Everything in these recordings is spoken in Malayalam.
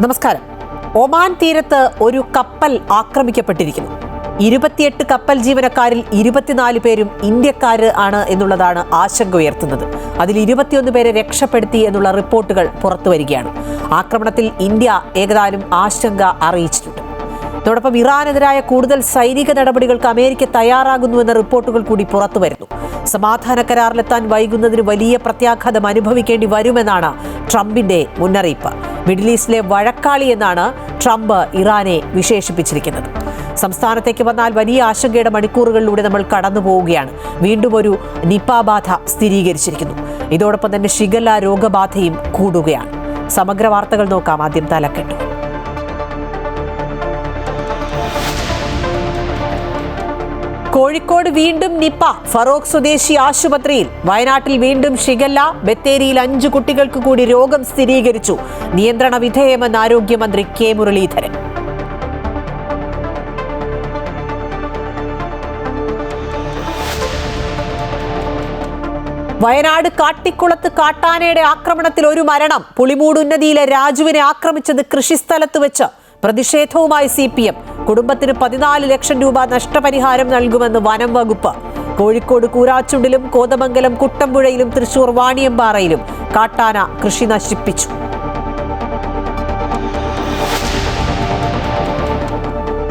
നമസ്കാരം. ഒമാൻ തീരത്ത് ഒരു കപ്പൽ ആക്രമിക്കപ്പെട്ടിരിക്കുന്നു. 28 കപ്പൽ ജീവനക്കാരിൽ 24 പേരും ഇന്ത്യക്കാർ ആണ് എന്നുള്ളതാണ് ആശങ്ക ഉയർത്തുന്നത്. അതിൽ 21 പേരെ രക്ഷപ്പെടുത്തി എന്നുള്ള റിപ്പോർട്ടുകൾ പുറത്തുവരികയാണ്. ആക്രമണത്തിൽ ഇന്ത്യ ഏകദേശം ആശങ്ക അറിയിച്ചിട്ടുണ്ട്. അതോടൊപ്പം ഇറാനെതിരായ കൂടുതൽ സൈനിക നടപടികൾക്ക് അമേരിക്ക തയ്യാറാകുന്നുവെന്ന റിപ്പോർട്ടുകൾ കൂടി പുറത്തുവരുന്നു. സമാധാന കരാറിലെത്താൻ വൈകുന്നതിന് വലിയ പ്രത്യാഘാതം അനുഭവിക്കേണ്ടി വരുമെന്നാണ് ട്രംപിന്റെ മുന്നറിയിപ്പ്. മിഡിൽ ഈസ്റ്റിലെ വഴക്കാളി എന്നാണ് ട്രംപ് ഇറാനെ വിശേഷിപ്പിച്ചിരിക്കുന്നത്. സംസ്ഥാനത്തേക്ക് വന്നാൽ വലിയ ആശങ്കയുടെ മണിക്കൂറുകളിലൂടെ നമ്മൾ കടന്നു പോവുകയാണ്. വീണ്ടും ഒരു നിപ ബാധ സ്ഥിരീകരിച്ചിരിക്കുന്നു. ഇതോടൊപ്പം തന്നെ ഷിഗല്ല രോഗബാധയും കൂടുകയാണ്. സമഗ്ര വാർത്തകൾ നോക്കാം. ആദ്യം തലക്കെട്ട്. കോഴിക്കോട് വീണ്ടും നിപ. ഫറോക്ക് സ്വദേശി ആശുപത്രിയിൽ. വയനാട്ടിൽ വീണ്ടും ഷിഗല്ല. ബത്തേരിയിൽ 5 കുട്ടികൾക്ക് കൂടി രോഗം സ്ഥിരീകരിച്ചു. നിയന്ത്രണ വിധേയമെന്ന് ആരോഗ്യമന്ത്രി കെ മുരളീധരൻ. വയനാട് കാട്ടിക്കുളത്ത് കാട്ടാനയുടെ ആക്രമണത്തിൽ ഒരു മരണം. പുളിമൂട് ഉന്നതിയിലെ രാജുവിനെ ആക്രമിച്ചത് കൃഷിസ്ഥലത്ത് വെച്ച്. പ്രതിഷേധവുമായി CPM. കുടുംബത്തിന് 14 ലക്ഷം രൂപ നഷ്ടപരിഹാരം നൽകുമെന്ന് വനം വകുപ്പ്. കോഴിക്കോട് കൂരാച്ചുണ്ടിലും കോതമംഗലം കുട്ടമ്പുഴയിലും തൃശൂർ വാണിയമ്പാറയിലും കാട്ടാന കൃഷി നശിപ്പിച്ചു.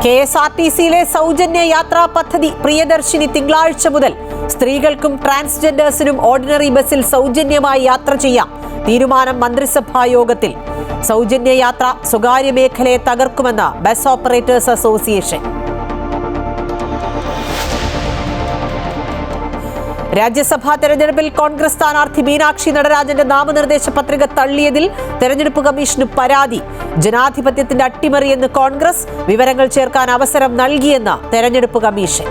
KSRTCയിലെ സൗജന്യ യാത്രാ പദ്ധതി പ്രിയദർശിനി തിങ്കളാഴ്ച മുതൽ. സ്ത്രീകൾക്കും ട്രാൻസ്ജെൻഡേഴ്സിനും ഓർഡിനറി ബസ്സിൽ സൗജന്യമായി യാത്ര ചെയ്യാം. തീരുമാനം മന്ത്രിസഭാ യോഗത്തിൽ. സൗജന്യ യാത്ര സ്വകാര്യ മേഖലയെ തകർക്കുമെന്ന് ബസ് ഓപ്പറേറ്റേഴ്സ് അസോസിയേഷൻ. രാജ്യസഭാ തെരഞ്ഞെടുപ്പിൽ കോൺഗ്രസ് സ്ഥാനാർത്ഥി മീനാക്ഷി നടരാജന്റെ നാമനിർദ്ദേശ പത്രിക തള്ളിയതിൽ തെരഞ്ഞെടുപ്പ് കമ്മീഷന് പരാതി. ജനാധിപത്യത്തിന്റെ അട്ടിമറിയെന്ന് കോൺഗ്രസ്. വിവരങ്ങൾ ചേർക്കാൻ അവസരം നൽകിയെന്ന് തെരഞ്ഞെടുപ്പ് കമ്മീഷൻ.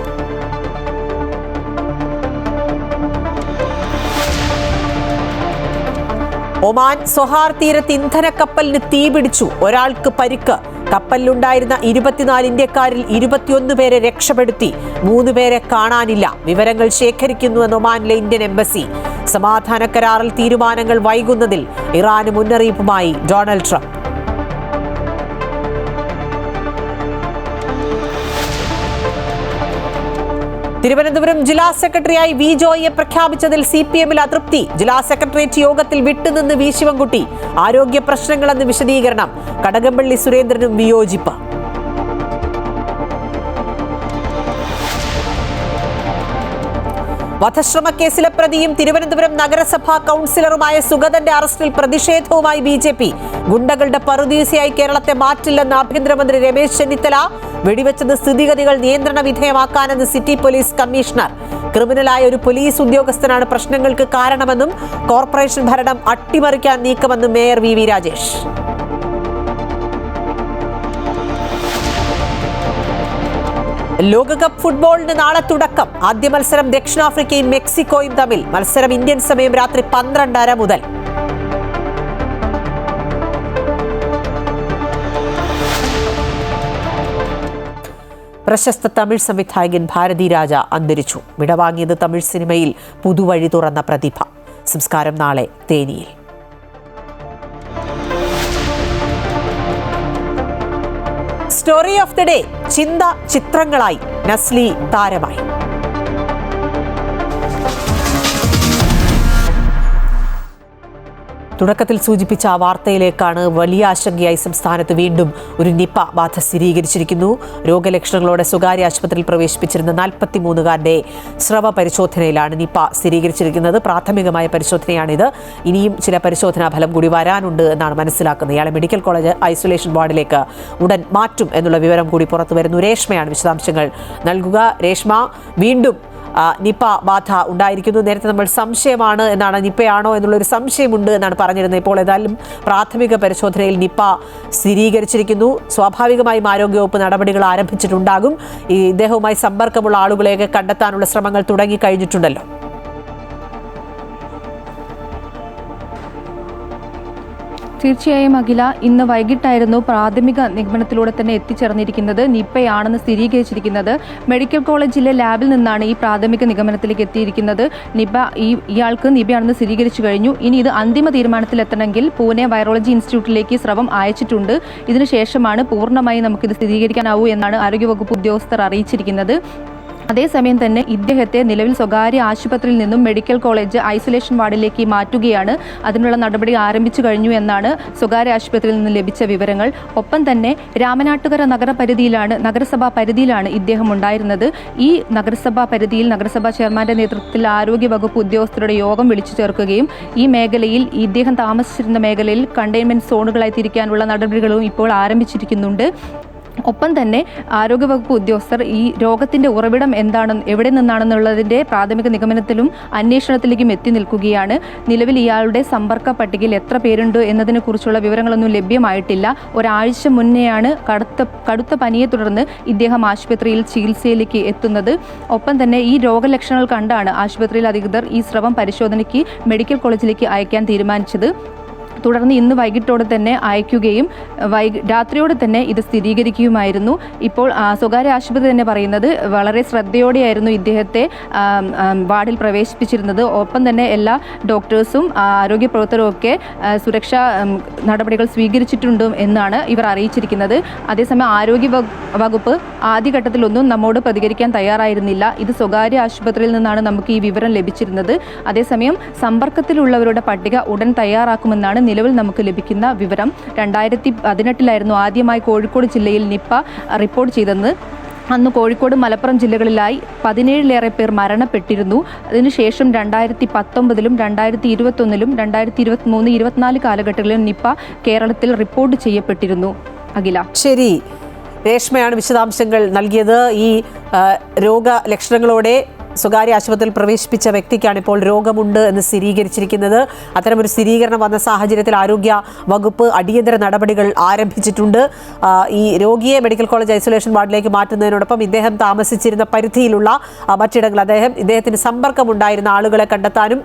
ഒമാൻ സൊഹാർ തീരത്ത് ഇന്ധനക്കപ്പലിന് തീപിടിച്ചു. ഒരാൾക്ക് പരിക്ക്. കപ്പലിലുണ്ടായിരുന്ന 24 ഇന്ത്യക്കാരിൽ 21 പേരെ രക്ഷപ്പെടുത്തി. 3 പേരെ കാണാനില്ല. വിവരങ്ങൾ ശേഖരിക്കുന്നുവെന്ന് ഒമാനിലെ ഇന്ത്യൻ എംബസി. സമാധാന കരാറിൽ തീരുമാനങ്ങൾ വൈകുന്നതിൽ ഇറാന് മുന്നറിയിപ്പുമായി ഡൊണാൾഡ് ട്രംപ്. തിരുവനന്തപുരം ജില്ലാ സെക്രട്ടറിയായി വി ജോയിയെ പ്രഖ്യാപിച്ചതിൽ CPMൽ അതൃപ്തി. ജില്ലാ സെക്രട്ടേറിയറ്റ് യോഗത്തിൽ വിട്ടുനിന്ന് വി ശിവൻകുട്ടി. ആരോഗ്യ പ്രശ്നങ്ങളെന്ന് വിശദീകരണം. കടകംപള്ളി സുരേന്ദ്രനും വിയോജിപ്പ്. വധശ്രമക്കേസിലെ പ്രതിയും തിരുവനന്തപുരം നഗരസഭാ കൗൺസിലറുമായ സുഗതന്റെ അറസ്റ്റിൽ പ്രതിഷേധവുമായി BJP. ഗുണ്ടകളുടെ പറുദീസയായി കേരളത്തെ മാറ്റില്ലെന്ന് ആഭ്യന്തരമന്ത്രി രമേശ് ചെന്നിത്തല. വെടിവെച്ചത് സ്ഥിതിഗതികൾ നിയന്ത്രണ വിധേയമാക്കാനെന്ന് സിറ്റി പോലീസ് കമ്മീഷണർ. ക്രിമിനലായ ഒരു പോലീസ് ഉദ്യോഗസ്ഥനാണ് പ്രശ്നങ്ങൾക്ക് കാരണമെന്നും കോർപ്പറേഷൻ ഭരണം അട്ടിമറിക്കാൻ നീക്കമെന്നും മേയർ VV രാജേഷ്. ലോകകപ്പ് ഫുട്ബോളിന് നാളെ തുടക്കം. ആദ്യ മത്സരം ദക്ഷിണാഫ്രിക്കയും മെക്സിക്കോയും തമ്മിൽ. മത്സരം ഇന്ത്യൻ സമയം രാത്രി 12:30 മുതൽ. പ്രശസ്ത തമിഴ് സംവിധായകൻ ഭാരതി രാജ അന്തരിച്ചു. വിടവാങ്ങിയത് തമിഴ് സിനിമയിൽ പുതുവഴി തുറന്ന പ്രതിഭ. സംസ്കാരം നാളെ തേനിയിൽ. Story of the day. ചിന്ത ചിത്രങ്ങളായി. നസ്ലി താരമായി. തുടക്കത്തിൽ സൂചിപ്പിച്ച ആ വാർത്തയിലേക്കാണ്. വലിയ ആശങ്കയായി സംസ്ഥാനത്ത് വീണ്ടും ഒരു നിപ ബാധ സ്ഥിരീകരിച്ചിരിക്കുന്നു. രോഗലക്ഷണങ്ങളോടെ സ്വകാര്യ ആശുപത്രിയിൽ പ്രവേശിപ്പിച്ചിരുന്ന 43-കാരന്റെ സ്രവ പരിശോധനയിലാണ് നിപ സ്ഥിരീകരിച്ചിരിക്കുന്നത്. പ്രാഥമികമായ പരിശോധനയാണിത്. ഇനിയും ചില പരിശോധനാ ഫലം കൂടി വരാനുണ്ട് എന്നാണ് മനസ്സിലാക്കുന്നത്. ഇയാളെ മെഡിക്കൽ കോളേജ് ഐസൊലേഷൻ വാർഡിലേക്ക് ഉടൻ മാറ്റും എന്നുള്ള വിവരം കൂടി പുറത്തു വരുന്നു. രേഷ്മയാണ് വിശദാംശങ്ങൾ നൽകുക. രേഷ്മ, വീണ്ടും നിപ ബാധ ഉണ്ടായിരിക്കുന്നു. നേരത്തെ നമ്മൾ സംശയമാണ് എന്നാണ്, നിപയാണോ എന്നുള്ളൊരു സംശയമുണ്ട് എന്നാണ് പറഞ്ഞിരുന്നത്. ഇപ്പോൾ ഏതായാലും പ്രാഥമിക പരിശോധനയിൽ നിപ സ്ഥിരീകരിച്ചിരിക്കുന്നു. സ്വാഭാവികമായും ആരോഗ്യവകുപ്പ് നടപടികൾ ആരംഭിച്ചിട്ടുണ്ടാകും. ഇദ്ദേഹവുമായി സമ്പർക്കമുള്ള ആളുകളെയൊക്കെ കണ്ടെത്താനുള്ള ശ്രമങ്ങൾ തുടങ്ങിക്കഴിഞ്ഞിട്ടുണ്ടല്ലോ. തീർച്ചയായും അഖില, ഇന്ന് വൈകിട്ടായിരുന്നു പ്രാഥമിക നിഗമനത്തിലൂടെ തന്നെ എത്തിച്ചേർന്നിരിക്കുന്നത്. നിപ്പയാണെന്ന് സ്ഥിരീകരിച്ചിരിക്കുന്നത്. മെഡിക്കൽ കോളേജിലെ ലാബിൽ നിന്നാണ് ഈ പ്രാഥമിക നിഗമനത്തിലേക്ക് എത്തിയിരിക്കുന്നത്. ഇയാൾക്ക് നിപയാണെന്ന് സ്ഥിരീകരിച്ചു കഴിഞ്ഞു. ഇനി ഇത് അന്തിമ തീരുമാനത്തിലെത്തണമെങ്കിൽ പൂനെ വൈറോളജി ഇൻസ്റ്റിറ്റ്യൂട്ടിലേക്ക് സ്രവം അയച്ചിട്ടുണ്ട്. ഇതിനുശേഷമാണ് പൂർണ്ണമായി നമുക്കിത് സ്ഥിരീകരിക്കാനാവൂ എന്നാണ് ആരോഗ്യവകുപ്പ് ഉദ്യോഗസ്ഥർ അറിയിച്ചിരിക്കുന്നത്. അതേസമയം തന്നെ ഇദ്ദേഹത്തെ നിലവിൽ സ്വകാര്യ ആശുപത്രിയിൽ നിന്നും മെഡിക്കൽ കോളേജ് ഐസൊലേഷൻ വാർഡിലേക്ക് മാറ്റുകയാണ്. അതിനുള്ള നടപടി ആരംഭിച്ചു കഴിഞ്ഞു എന്നാണ് സ്വകാര്യ ആശുപത്രിയിൽ നിന്ന് ലഭിച്ച വിവരങ്ങൾ. ഒപ്പം തന്നെ രാമനാട്ടുകര നഗരസഭാ പരിധിയിലാണ് ഇദ്ദേഹം ഉണ്ടായിരുന്നത്. ഈ നഗരസഭാ പരിധിയിൽ നഗരസഭാ ചെയർമാന്റെ നേതൃത്വത്തിൽ ആരോഗ്യവകുപ്പ് ഉദ്യോഗസ്ഥരുടെ യോഗം വിളിച്ചു ചേർക്കുകയും ഈ മേഖലയിൽ ഇദ്ദേഹം താമസിച്ചിരുന്ന മേഖലയിൽ കണ്ടെയ്ൻമെന്റ് സോണുകളായി തിരിക്കാനുള്ള നടപടികളും ഇപ്പോൾ ആരംഭിച്ചിരിക്കുന്നുണ്ട്. ഒപ്പം തന്നെ ആരോഗ്യവകുപ്പ് ഉദ്യോഗസ്ഥർ ഈ രോഗത്തിന്റെ ഉറവിടം എവിടെ നിന്നാണെന്നുള്ളതിന്റെ പ്രാഥമിക നിഗമനത്തിലും അന്വേഷണത്തിലേക്കും എത്തി നിൽക്കുകയാണ്. നിലവിൽ ഇയാളുടെ സമ്പർക്ക പട്ടികയിൽ എത്ര പേരുണ്ട് എന്നതിനെക്കുറിച്ചുള്ള വിവരങ്ങളൊന്നും ലഭ്യമായിട്ടില്ല. ഒരാഴ്ച മുന്നെയാണ് കടുത്ത പനിയെ തുടർന്ന് ഇദ്ദേഹം ആശുപത്രിയിൽ ചികിത്സയിലേക്ക് എത്തുന്നത്. ഒപ്പം തന്നെ ഈ രോഗലക്ഷണങ്ങൾ കണ്ടാണ് ആശുപത്രിയിൽ അധികൃതർ ഈ സ്രവം പരിശോധനയ്ക്ക് മെഡിക്കൽ കോളേജിലേക്ക് അയക്കാൻ തീരുമാനിച്ചത്. തുടർന്ന് ഇന്ന് വൈകിട്ടോടെ തന്നെ അയക്കുകയും രാത്രിയോടെ തന്നെ ഇത് സ്ഥിരീകരിക്കുകയുമായിരുന്നു. ഇപ്പോൾ സ്വകാര്യ ആശുപത്രി തന്നെ പറയുന്നത് വളരെ ശ്രദ്ധയോടെയായിരുന്നു ഇദ്ദേഹത്തെ വാർഡിൽ പ്രവേശിപ്പിച്ചിരുന്നത്. ഒപ്പം തന്നെ എല്ലാ ഡോക്ടേഴ്സും ആരോഗ്യ പ്രവർത്തകരും ഒക്കെ സുരക്ഷാ നടപടികൾ സ്വീകരിച്ചിട്ടുണ്ട് എന്നാണ് ഇവർ അറിയിച്ചിരിക്കുന്നത്. അതേസമയം ആരോഗ്യ വകുപ്പ് ആദ്യഘട്ടത്തിലൊന്നും നമ്മോട് പ്രതികരിക്കാൻ തയ്യാറായിരുന്നില്ല. ഇത് സ്വകാര്യ ആശുപത്രിയിൽ നിന്നാണ് നമുക്ക് ഈ വിവരം ലഭിച്ചിരുന്നത്. അതേസമയം സമ്പർക്കത്തിലുള്ളവരുടെ പട്ടിക ഉടൻ തയ്യാറാക്കുമെന്നാണ് നിലവിൽ നമുക്ക് ലഭിക്കുന്ന വിവരം. 2018 ആദ്യമായി കോഴിക്കോട് ജില്ലയിൽ നിപ്പ റിപ്പോർട്ട് ചെയ്തത്. അന്ന് കോഴിക്കോട്, മലപ്പുറം ജില്ലകളിലായി 17-ലേറെ പേർ മരണപ്പെട്ടിരുന്നു. അതിനുശേഷം 2019-ലും 2021-ലും 2023, 2024 കാലഘട്ടങ്ങളിലും നിപ്പ കേരളത്തിൽ റിപ്പോർട്ട് ചെയ്യപ്പെട്ടിരുന്നു. അഖില, ശരി, രേഷ്മയാണ് വിശദാംശങ്ങൾ നൽകിയത്. ഈ രോഗലക്ഷണങ്ങളോടെ സ്വകാര്യ ആശുപത്രിയിൽ പ്രവേശിപ്പിച്ച വ്യക്തിക്കാണ് ഇപ്പോൾ രോഗമുണ്ട് എന്ന് സ്ഥിരീകരിച്ചിരിക്കുന്നത്. അത്തരമൊരു സ്ഥിരീകരണം വന്ന സാഹചര്യത്തിൽ ആരോഗ്യ വകുപ്പ് അടിയന്തര നടപടികൾ ആരംഭിച്ചിട്ടുണ്ട്. ഈ രോഗിയെ മെഡിക്കൽ കോളേജ് ഐസൊലേഷൻ വാർഡിലേക്ക് മാറ്റുന്നതിനോടൊപ്പം ഇദ്ദേഹം താമസിച്ചിരുന്ന പരിധിയിലുള്ള മറ്റിടങ്ങൾ, ഇദ്ദേഹത്തിന് സമ്പർക്കമുണ്ടായിരുന്ന ആളുകളെ കണ്ടെത്താനും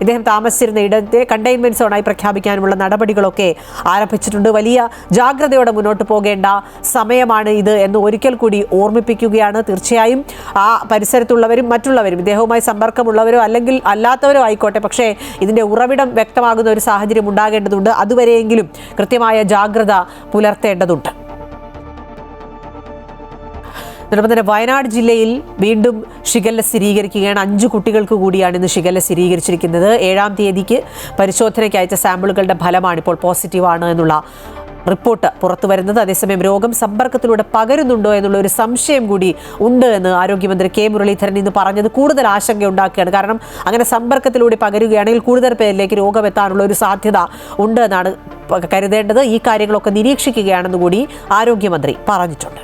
ഇദ്ദേഹം താമസിച്ചിരുന്ന ഇടത്തെ കണ്ടെയ്ൻമെന്റ് സോണായി പ്രഖ്യാപിക്കാനുമുള്ള നടപടികളൊക്കെ ആരംഭിച്ചിട്ടുണ്ട്. വലിയ ജാഗ്രതയോടെ മുന്നോട്ട് പോകേണ്ട സമയമാണ് ഇത് എന്ന് ഒരിക്കൽ കൂടി ഓർമ്മിപ്പിക്കുകയാണ്. തീർച്ചയായും ആ പരിസരത്തുള്ളവരും മറ്റുള്ളവരും ഇദ്ദേഹവുമായി സമ്പർക്കമുള്ളവരോ അല്ലെങ്കിൽ അല്ലാത്തവരോ ആയിക്കോട്ടെ, പക്ഷേ ഇതിന്റെ ഉറവിടം വ്യക്തമാകുന്ന ഒരു സാഹചര്യം ഉണ്ടാകേണ്ടതുണ്ട്. അതുവരെയെങ്കിലും കൃത്യമായ ജാഗ്രത പുലർത്തേണ്ടതുണ്ട്. അതോടൊപ്പം തന്നെ വയനാട് ജില്ലയിൽ വീണ്ടും ഷിഗല്ല സ്ഥിരീകരിക്കുകയാണ്. 5 കുട്ടികൾക്ക് കൂടിയാണ് ഇന്ന് ഷിഗല്ല സ്ഥിരീകരിച്ചിരിക്കുന്നത്. 7-ാം തീയതിക്ക് പരിശോധനയ്ക്ക് അയച്ച സാമ്പിളുകളുടെ ഫലമാണ് ഇപ്പോൾ പോസിറ്റീവാണ് എന്നുള്ള റിപ്പോർട്ട് പുറത്തു വരുന്നത്. അതേസമയം രോഗം സമ്പർക്കത്തിലൂടെ പകരുന്നുണ്ടോ എന്നുള്ള ഒരു സംശയം കൂടി ഉണ്ട് എന്ന് ആരോഗ്യമന്ത്രി കെ മുരളീധരൻ ഇന്ന് പറഞ്ഞത് കൂടുതൽ ആശങ്ക ഉണ്ടാക്കുകയാണ്. കാരണം അങ്ങനെ സമ്പർക്കത്തിലൂടെ പകരുകയാണെങ്കിൽ കൂടുതൽ പേരിലേക്ക് രോഗം എത്താനുള്ള ഒരു സാധ്യത ഉണ്ട് എന്നാണ് കരുതേണ്ടത്. ഈ കാര്യങ്ങളൊക്കെ നിരീക്ഷിക്കുകയാണെന്ന് കൂടി ആരോഗ്യമന്ത്രി പറഞ്ഞിട്ടുണ്ട്.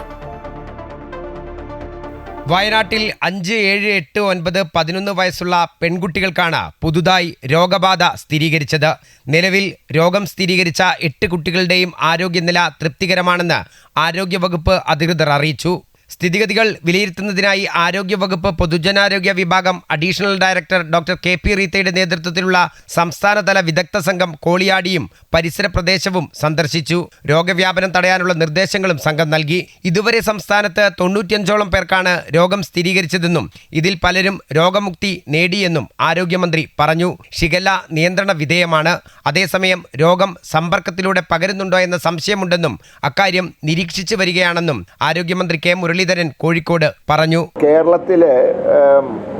വയനാട്ടിൽ 5, 7, 8, 9, 11 വയസ്സുള്ള പെൺകുട്ടികൾക്കാണ് പുതുതായി രോഗബാധ സ്ഥിരീകരിച്ചത്. നിലവിൽ രോഗം സ്ഥിരീകരിച്ച 8 കുട്ടികളുടെയും ആരോഗ്യനില തൃപ്തികരമാണെന്ന് ആരോഗ്യവകുപ്പ് അധികൃതർ അറിയിച്ചു. സ്ഥിതിഗതികൾ വിലയിരുത്തുന്നതിനായി ആരോഗ്യവകുപ്പ് പൊതുജനാരോഗ്യ വിഭാഗം അഡീഷണൽ ഡയറക്ടർ ഡോക്ടർ KP റീത്തയുടെ നേതൃത്വത്തിലുള്ള സംസ്ഥാനതല വിദഗ്ധ സംഘം കോളിയാടിയും പരിസര പ്രദേശവും സന്ദർശിച്ചു. രോഗവ്യാപനം തടയാനുള്ള നിർദ്ദേശങ്ങളും സംഘം നൽകി. ഇതുവരെ സംസ്ഥാനത്ത് 95ഓളം പേർക്കാണ് രോഗം സ്ഥിരീകരിച്ചതെന്നും ഇതിൽ പലരും രോഗമുക്തി നേടിയെന്നും ആരോഗ്യമന്ത്രി പറഞ്ഞു. ഷിഗല്ല നിയന്ത്രണ വിധേയമാണ്. അതേസമയം രോഗം സമ്പർക്കത്തിലൂടെ പകരുന്നുണ്ടോ എന്ന സംശയമുണ്ടെന്നും അക്കാര്യം നിരീക്ഷിച്ചു വരികയാണെന്നും ആരോഗ്യമന്ത്രി കെ മുരളീധരൻ കോഴിക്കോട് പറഞ്ഞു. കേരളത്തിലെ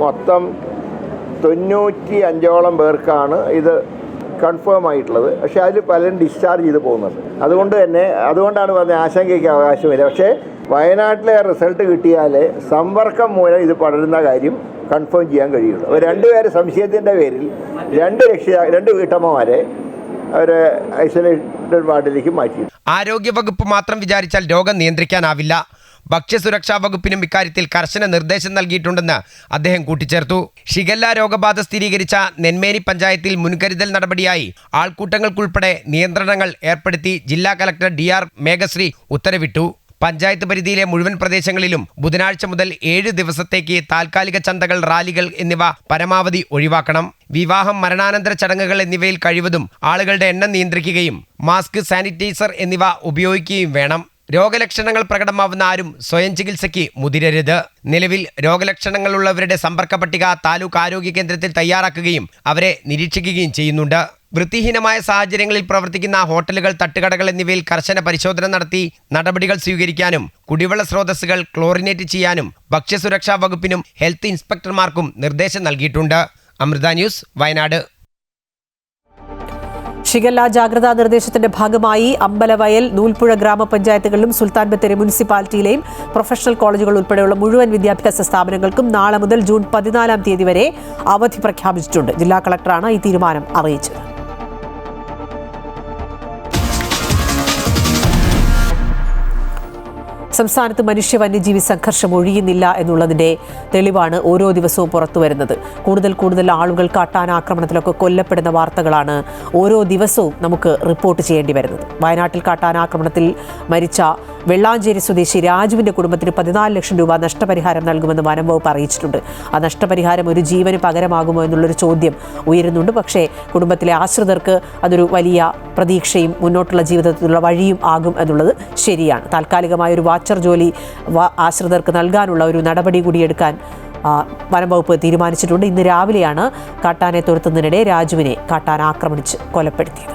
മൊത്തം 95ഓളം പേർക്കാണ് ഇത് കൺഫേം ആയിട്ടുള്ളത്. പക്ഷേ അതിൽ പലരും ഡിസ്ചാർജ് ചെയ്ത് പോകുന്നുണ്ട്. അതുകൊണ്ടാണ് പറഞ്ഞ ആശങ്കയ്ക്ക് അവകാശമില്ല. പക്ഷേ വയനാട്ടിലെ റിസൾട്ട് കിട്ടിയാൽ സമ്പർക്കം മൂലം ഇത് പടരുന്ന കാര്യം കൺഫേം ചെയ്യാൻ കഴിയുള്ളൂ. 2 പേര് സംശയത്തിൻ്റെ പേരിൽ 2 വീട്ടമ്മമാരെ അവരെ ഐസൊലേറ്റഡ് വാർഡിലേക്ക് മാറ്റി. ആരോഗ്യവകുപ്പ് മാത്രം വിചാരിച്ചാൽ രോഗം നിയന്ത്രിക്കാനാവില്ല. ഭക്ഷ്യസുരക്ഷാ വകുപ്പിനും ഇക്കാര്യത്തിൽ കർശന നിർദ്ദേശം നൽകിയിട്ടുണ്ടെന്ന് അദ്ദേഹം കൂട്ടിച്ചേർത്തു. ഷിഗല്ല രോഗബാധ സ്ഥിരീകരിച്ച നെന്മേനി പഞ്ചായത്തിൽ മുൻകരുതൽ നടപടിയായി ആൾക്കൂട്ടങ്ങൾക്കുൾപ്പെടെ നിയന്ത്രണങ്ങൾ ഏർപ്പെടുത്തി ജില്ലാ കലക്ടർ DR മേഘശ്രീ ഉത്തരവിട്ടു. പഞ്ചായത്ത് പരിധിയിലെ മുഴുവൻ പ്രദേശങ്ങളിലും ബുധനാഴ്ച മുതൽ 7 ദിവസത്തേക്ക് താൽക്കാലിക ചന്തകൾ, റാലികൾ എന്നിവ പരമാവധി ഒഴിവാക്കണം. വിവാഹം, മരണാനന്തര ചടങ്ങുകൾ എന്നിവയിൽ കഴിവതും ആളുകളുടെ എണ്ണം നിയന്ത്രിക്കുകയും മാസ്ക്, സാനിറ്റൈസർ എന്നിവ ഉപയോഗിക്കുകയും വേണം. രോഗലക്ഷണങ്ങൾ പ്രകടമാവുന്ന ആരും സ്വയം ചികിത്സയ്ക്ക് മുതിരരുത്. നിലവിൽ രോഗലക്ഷണങ്ങളുള്ളവരുടെ സമ്പർക്ക പട്ടിക താലൂക്ക് ആരോഗ്യ കേന്ദ്രത്തിൽ തയ്യാറാക്കുകയും അവരെ നിരീക്ഷിക്കുകയും ചെയ്യുന്നുണ്ട്. വൃത്തിഹീനമായ സാഹചര്യങ്ങളിൽ പ്രവർത്തിക്കുന്ന ഹോട്ടലുകൾ, തട്ടുകടകൾ എന്നിവയിൽ കർശന പരിശോധന നടത്തി നടപടികൾ സ്വീകരിക്കാനും കുടിവെള്ള സ്രോതസ്സുകൾ ക്ലോറിനേറ്റ് ചെയ്യാനും ഭക്ഷ്യസുരക്ഷാ വകുപ്പിനും ഹെൽത്ത് ഇൻസ്പെക്ടർമാർക്കും നിർദ്ദേശം നൽകിയിട്ടുണ്ട്. അമൃത ന്യൂസ്, വയനാട്. ഷിഗല്ല ജാഗ്രതാ നിർദ്ദേശത്തിന്റെ ഭാഗമായി അമ്പലവയൽ, നൂൽപ്പുഴ ഗ്രാമപഞ്ചായത്തുകളിലും സുൽത്താൻ ബത്തേരി മുനിസിപ്പാലിറ്റിയിലെയും പ്രൊഫഷണൽ കോളേജുകൾ ഉൾപ്പെടെയുള്ള മുഴുവൻ വിദ്യാഭ്യാസ സ്ഥാപനങ്ങൾക്കും നാളെ മുതൽ ജൂൺ 14-ാം തീയതി വരെ അവധി പ്രഖ്യാപിച്ചിട്ടുണ്ട്. ജില്ലാ കളക്ടറാണ് ഈ തീരുമാനം അറിയിച്ചത്. സംസ്ഥാനത്ത് മനുഷ്യ വന്യജീവി സംഘർഷം ഒഴിയുന്നില്ല എന്നുള്ളതിന്റെ തെളിവാണ് ഓരോ ദിവസവും പുറത്തു വരുന്നത്. കൂടുതൽ ആളുകൾ കാട്ടാനാക്രമണത്തിലൊക്കെ കൊല്ലപ്പെടുന്ന വാർത്തകളാണ് ഓരോ ദിവസവും നമുക്ക് റിപ്പോർട്ട് ചെയ്യേണ്ടി വരുന്നത്. വയനാട്ടിൽ കാട്ടാനാക്രമണത്തിൽ മരിച്ച വെള്ളാഞ്ചേരി സ്വദേശി രാജുവിന്റെ കുടുംബത്തിന് 14 ലക്ഷം രൂപ നഷ്ടപരിഹാരം നൽകുമെന്ന് വനം വകുപ്പ് അറിയിച്ചിട്ടുണ്ട്. ആ നഷ്ടപരിഹാരം ഒരു ജീവന് പകരമാകുമോ എന്നുള്ളൊരു ചോദ്യം ഉയരുന്നുണ്ട്. പക്ഷേ കുടുംബത്തിലെ ആശ്രിതർക്ക് അതൊരു വലിയ പ്രതീക്ഷയും മുന്നോട്ടുള്ള ജീവിതത്തിലുള്ള വഴിയും ആകും എന്നുള്ളത് ശരിയാണ്. താൽക്കാലികമായ ഒരു വാച്ചർ ജോലി ആശ്രിതർക്ക് നൽകാനുള്ള ഒരു നടപടി കൂടി എടുക്കാൻ വനം വകുപ്പ് തീരുമാനിച്ചിട്ടുണ്ട്. ഇന്ന് രാവിലെയാണ് കാട്ടാനെ തുരത്തുന്നതിനിടെ രാജുവിനെ കാട്ടാന ആക്രമിച്ച് കൊലപ്പെടുത്തിയത്.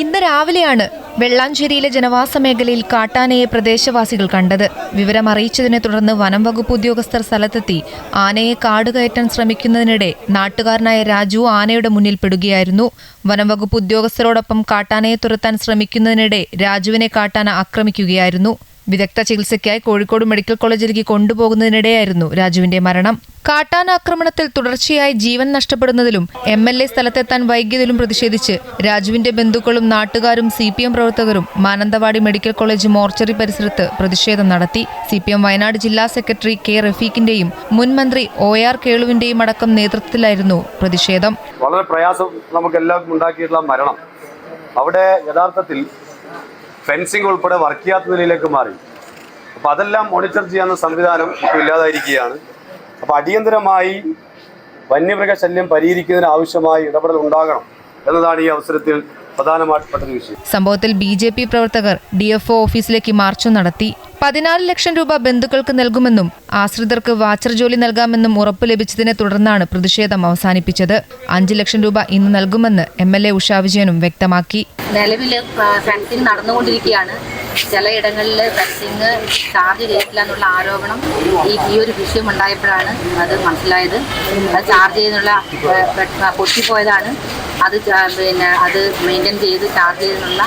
ഇന്ന് രാവിലെയാണ് വെള്ളാഞ്ചേരിയിലെ ജനവാസ മേഖലയിൽ കാട്ടാനയെ പ്രദേശവാസികൾ കണ്ടത്. വിവരം അറിയിച്ചതിനെ തുടർന്ന് വനം വകുപ്പ് ഉദ്യോഗസ്ഥർ സ്ഥലത്തെത്തി ആനയെ കാടുകയറ്റാൻ ശ്രമിക്കുന്നതിനിടെ നാട്ടുകാരനായ രാജു ആനയുടെ മുന്നിൽ പെടുകയായിരുന്നു. വനം വകുപ്പ് ഉദ്യോഗസ്ഥരോടൊപ്പം കാട്ടാനയെ തുരത്താൻ ശ്രമിക്കുന്നതിനിടെ രാജുവിനെ കാട്ടാന ആക്രമിക്കുകയായിരുന്നു. വിദഗ്ധ ചികിത്സയ്ക്കായി കോഴിക്കോട് മെഡിക്കൽ കോളേജിലേക്ക് കൊണ്ടുപോകുന്നതിനിടെയായിരുന്നു രാജുവിന്റെ മരണം. കാട്ടാനാക്രമണത്തിൽ തുടർച്ചയായി ജീവൻ നഷ്ടപ്പെടുന്നതിലും MLA സ്ഥലത്തെത്താൻ വൈകിയതിലും പ്രതിഷേധിച്ച് രാജുവിന്റെ ബന്ധുക്കളും നാട്ടുകാരും CPM പ്രവർത്തകരും മാനന്തവാടി മെഡിക്കൽ കോളേജ് മോർച്ചറി പരിസരത്ത് പ്രതിഷേധം നടത്തി. CPM വയനാട് ജില്ലാ സെക്രട്ടറി K. റഫീഖിന്റെയും മുൻ മന്ത്രി OR കേളുവിന്റെയും അടക്കം നേതൃത്വത്തിലായിരുന്നു പ്രതിഷേധം. വളരെ പ്രയാസം നമുക്കെല്ലാം ഉണ്ടാക്കിയിട്ടുള്ള മരണം അവിടെ യഥാർത്ഥത്തിൽ ഫെൻസിംഗ് ഉൾപ്പെടെ വർക്ക് ചെയ്യാത്ത നിലയിലേക്ക് മാറി. അപ്പോൾ അതെല്ലാം മോണിറ്റർ ചെയ്യാവുന്ന സംവിധാനം ഇപ്പോൾ ഇല്ലാതായിരിക്കുകയാണ്. അപ്പോൾ അടിയന്തരമായി വന്യമൃഗശല്യം പരിഹരിക്കുന്നതിന് ആവശ്യമായ ഇടപെടൽ ഉണ്ടാകണം എന്നതാണ് ഈ അവസരത്തിൽ പ്രധാനമായിട്ടൊരു വിഷയം. സംഭവത്തിൽ BJP പ്രവർത്തകർ DFO ഓഫീസിലേക്ക് മാർച്ചും നടത്തി. 14 ലക്ഷം രൂപ ബന്ധുക്കൾക്ക് നൽകുമെന്നും ആശ്രിതർക്ക് വാച്ചർ ജോലി നൽകാമെന്നും ഉറപ്പ് ലഭിച്ചതിനെ തുടർന്നാണ് പ്രതിഷേധം അവസാനിപ്പിച്ചത്. 5 ലക്ഷം രൂപ ഇന്ന് നൽകുമെന്ന് MLA ഉഷാ വിജയനും വ്യക്തമാക്കി. നിലവിൽ ഫെൻസിങ് നടന്നുകൊണ്ടിരിക്കുകയാണ്. ചിലയിടങ്ങളിൽ ഫെൻസിങ് ചാർജ് ചെയ്തിട്ടില്ല എന്നുള്ള ആരോപണം ഈ ഒരു വിഷയം ഉണ്ടായപ്പോഴാണ് അത് മനസ്സിലായത്. അത് ചാർജ് ചെയ്യുന്നുള്ള പൊട്ടിപ്പോയതാണ്. അത് മെയിൻറ്റെയിൻ ചെയ്ത് ചാർജ് ചെയ്തെന്നുള്ള.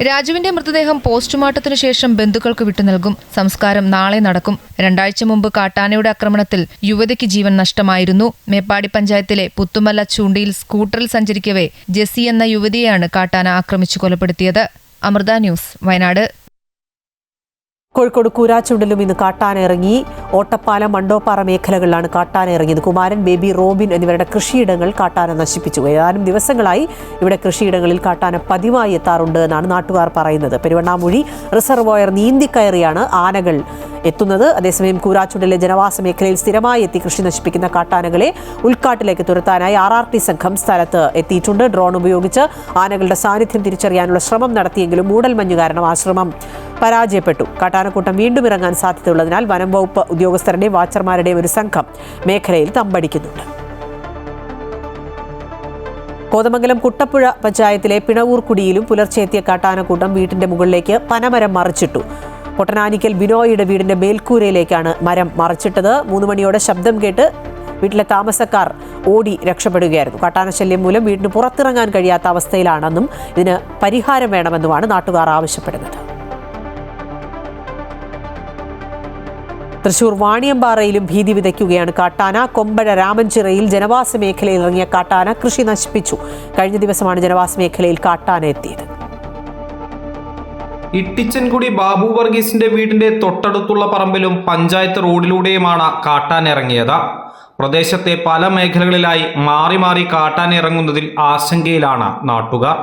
രാജുവിന്റെ മൃതദേഹം പോസ്റ്റ്മോർട്ടത്തിനു ശേഷം ബന്ധുക്കൾക്ക് വിട്ടു നൽകും. സംസ്കാരം നാളെ നടക്കും. 2 ആഴ്ച മുമ്പ് കാട്ടാനയുടെ ആക്രമണത്തിൽ യുവതിക്ക് ജീവൻ നഷ്ടമായിരുന്നു. മേപ്പാടി പഞ്ചായത്തിലെ പുത്തുമല ചൂണ്ടിയിൽ സ്കൂട്ടറിൽ സഞ്ചരിക്കവേ ജെസ്സി എന്ന യുവതിയെയാണ് കാട്ടാന ആക്രമിച്ചു കൊലപ്പെടുത്തിയത്. അമൃത ന്യൂസ്, വയനാട്. കോഴിക്കോട് കൂരാച്ചുണ്ടിലും ഇന്ന് കാട്ടാന ഇറങ്ങി. ഓട്ടപ്പാലം, മണ്ടോപ്പാറ മേഖലകളിലാണ് കാട്ടാന ഇറങ്ങിയത്. കുമാരൻ, ബേബി, റോബിൻ എന്നിവരുടെ കൃഷിയിടങ്ങൾ കാട്ടാന നശിപ്പിച്ചു. ഏതാനും ദിവസങ്ങളായി ഇവിടെ കൃഷിയിടങ്ങളിൽ കാട്ടാന പതിവായി എത്താറുണ്ട് എന്നാണ് നാട്ടുകാർ പറയുന്നത്. പെരുവണ്ണാമൂഴി റിസർവോയർ നീന്തിക്കയറിയാണ് ആനകൾ എത്തുന്നത്. അതേസമയം കൂരാച്ചുണ്ടിലെ ജനവാസ മേഖലയിൽ സ്ഥിരമായി എത്തി കൃഷി നശിപ്പിക്കുന്ന കാട്ടാനകളെ ഉൾക്കാട്ടിലേക്ക് തുരത്താനായി RRT സംഘം സ്ഥലത്ത് എത്തിയിട്ടുണ്ട്. ഡ്രോൺ ഉപയോഗിച്ച് ആനകളുടെ സാന്നിധ്യം തിരിച്ചറിയാനുള്ള ശ്രമം നടത്തിയെങ്കിലും മൂടൽമഞ്ഞ് കാരണം ആ ശ്രമം പരാജയപ്പെട്ടു. കാട്ടാനക്കൂട്ടം വീണ്ടും ഇറങ്ങാൻ സാധ്യതയുള്ളതിനാൽ വനം വകുപ്പ് ഉദ്യോഗസ്ഥരുടെയും വാച്ചർമാരുടെയും ഒരു സംഘം മേഖലയിൽ തമ്പടിക്കുന്നുണ്ട്. കോതമംഗലം കുട്ടപ്പുഴ പഞ്ചായത്തിലെ പിണവൂർക്കുടിയിലും പുലർച്ചെ എത്തിയ കാട്ടാനക്കൂട്ടം വീട്ടിന്റെ മുകളിലേക്ക് പനമരം മറിച്ചിട്ടു. പൊട്ടനാനിക്കൽ ബിനോയിയുടെ വീടിന്റെ മേൽക്കൂരയിലേക്കാണ് മരം മറിച്ചിട്ടത്. 3 മണിയോടെ ശബ്ദം കേട്ട് വീട്ടിലെ താമസക്കാർ ഓടി രക്ഷപ്പെടുകയായിരുന്നു. കാട്ടാനശല്യം മൂലം വീടിന് പുറത്തിറങ്ങാൻ കഴിയാത്ത അവസ്ഥയിലാണെന്നും ഇതിന് പരിഹാരം വേണമെന്നുമാണ് നാട്ടുകാർ ആവശ്യപ്പെടുന്നത്. തൃശൂർ വാണിയമ്പാറയിലും ഭീതി വിതയ്ക്കുകയാണ് കാട്ടാന. കൊമ്പഴ രാമൻചിറയിൽ ജനവാസ മേഖലയിൽ ഇറങ്ങിയ കാട്ടാന കൃഷി നശിപ്പിച്ചു. കഴിഞ്ഞ ദിവസമാണ് ജനവാസ മേഖലയിൽ കാട്ടാന എത്തിയത്. ഇട്ടിച്ചൻകുടി ബാബു വർഗീസിന്റെ വീടിന്റെ തൊട്ടടുത്തുള്ള പറമ്പിലും പഞ്ചായത്ത് റോഡിലൂടെയുമാണ് കാട്ടാൻ ഇറങ്ങിയത്. പ്രദേശത്തെ പല മേഖലകളിലായി മാറി മാറി കാട്ടാൻ ഇറങ്ങുന്നതിൽ ആശങ്കയിലാണ് നാട്ടുകാർ.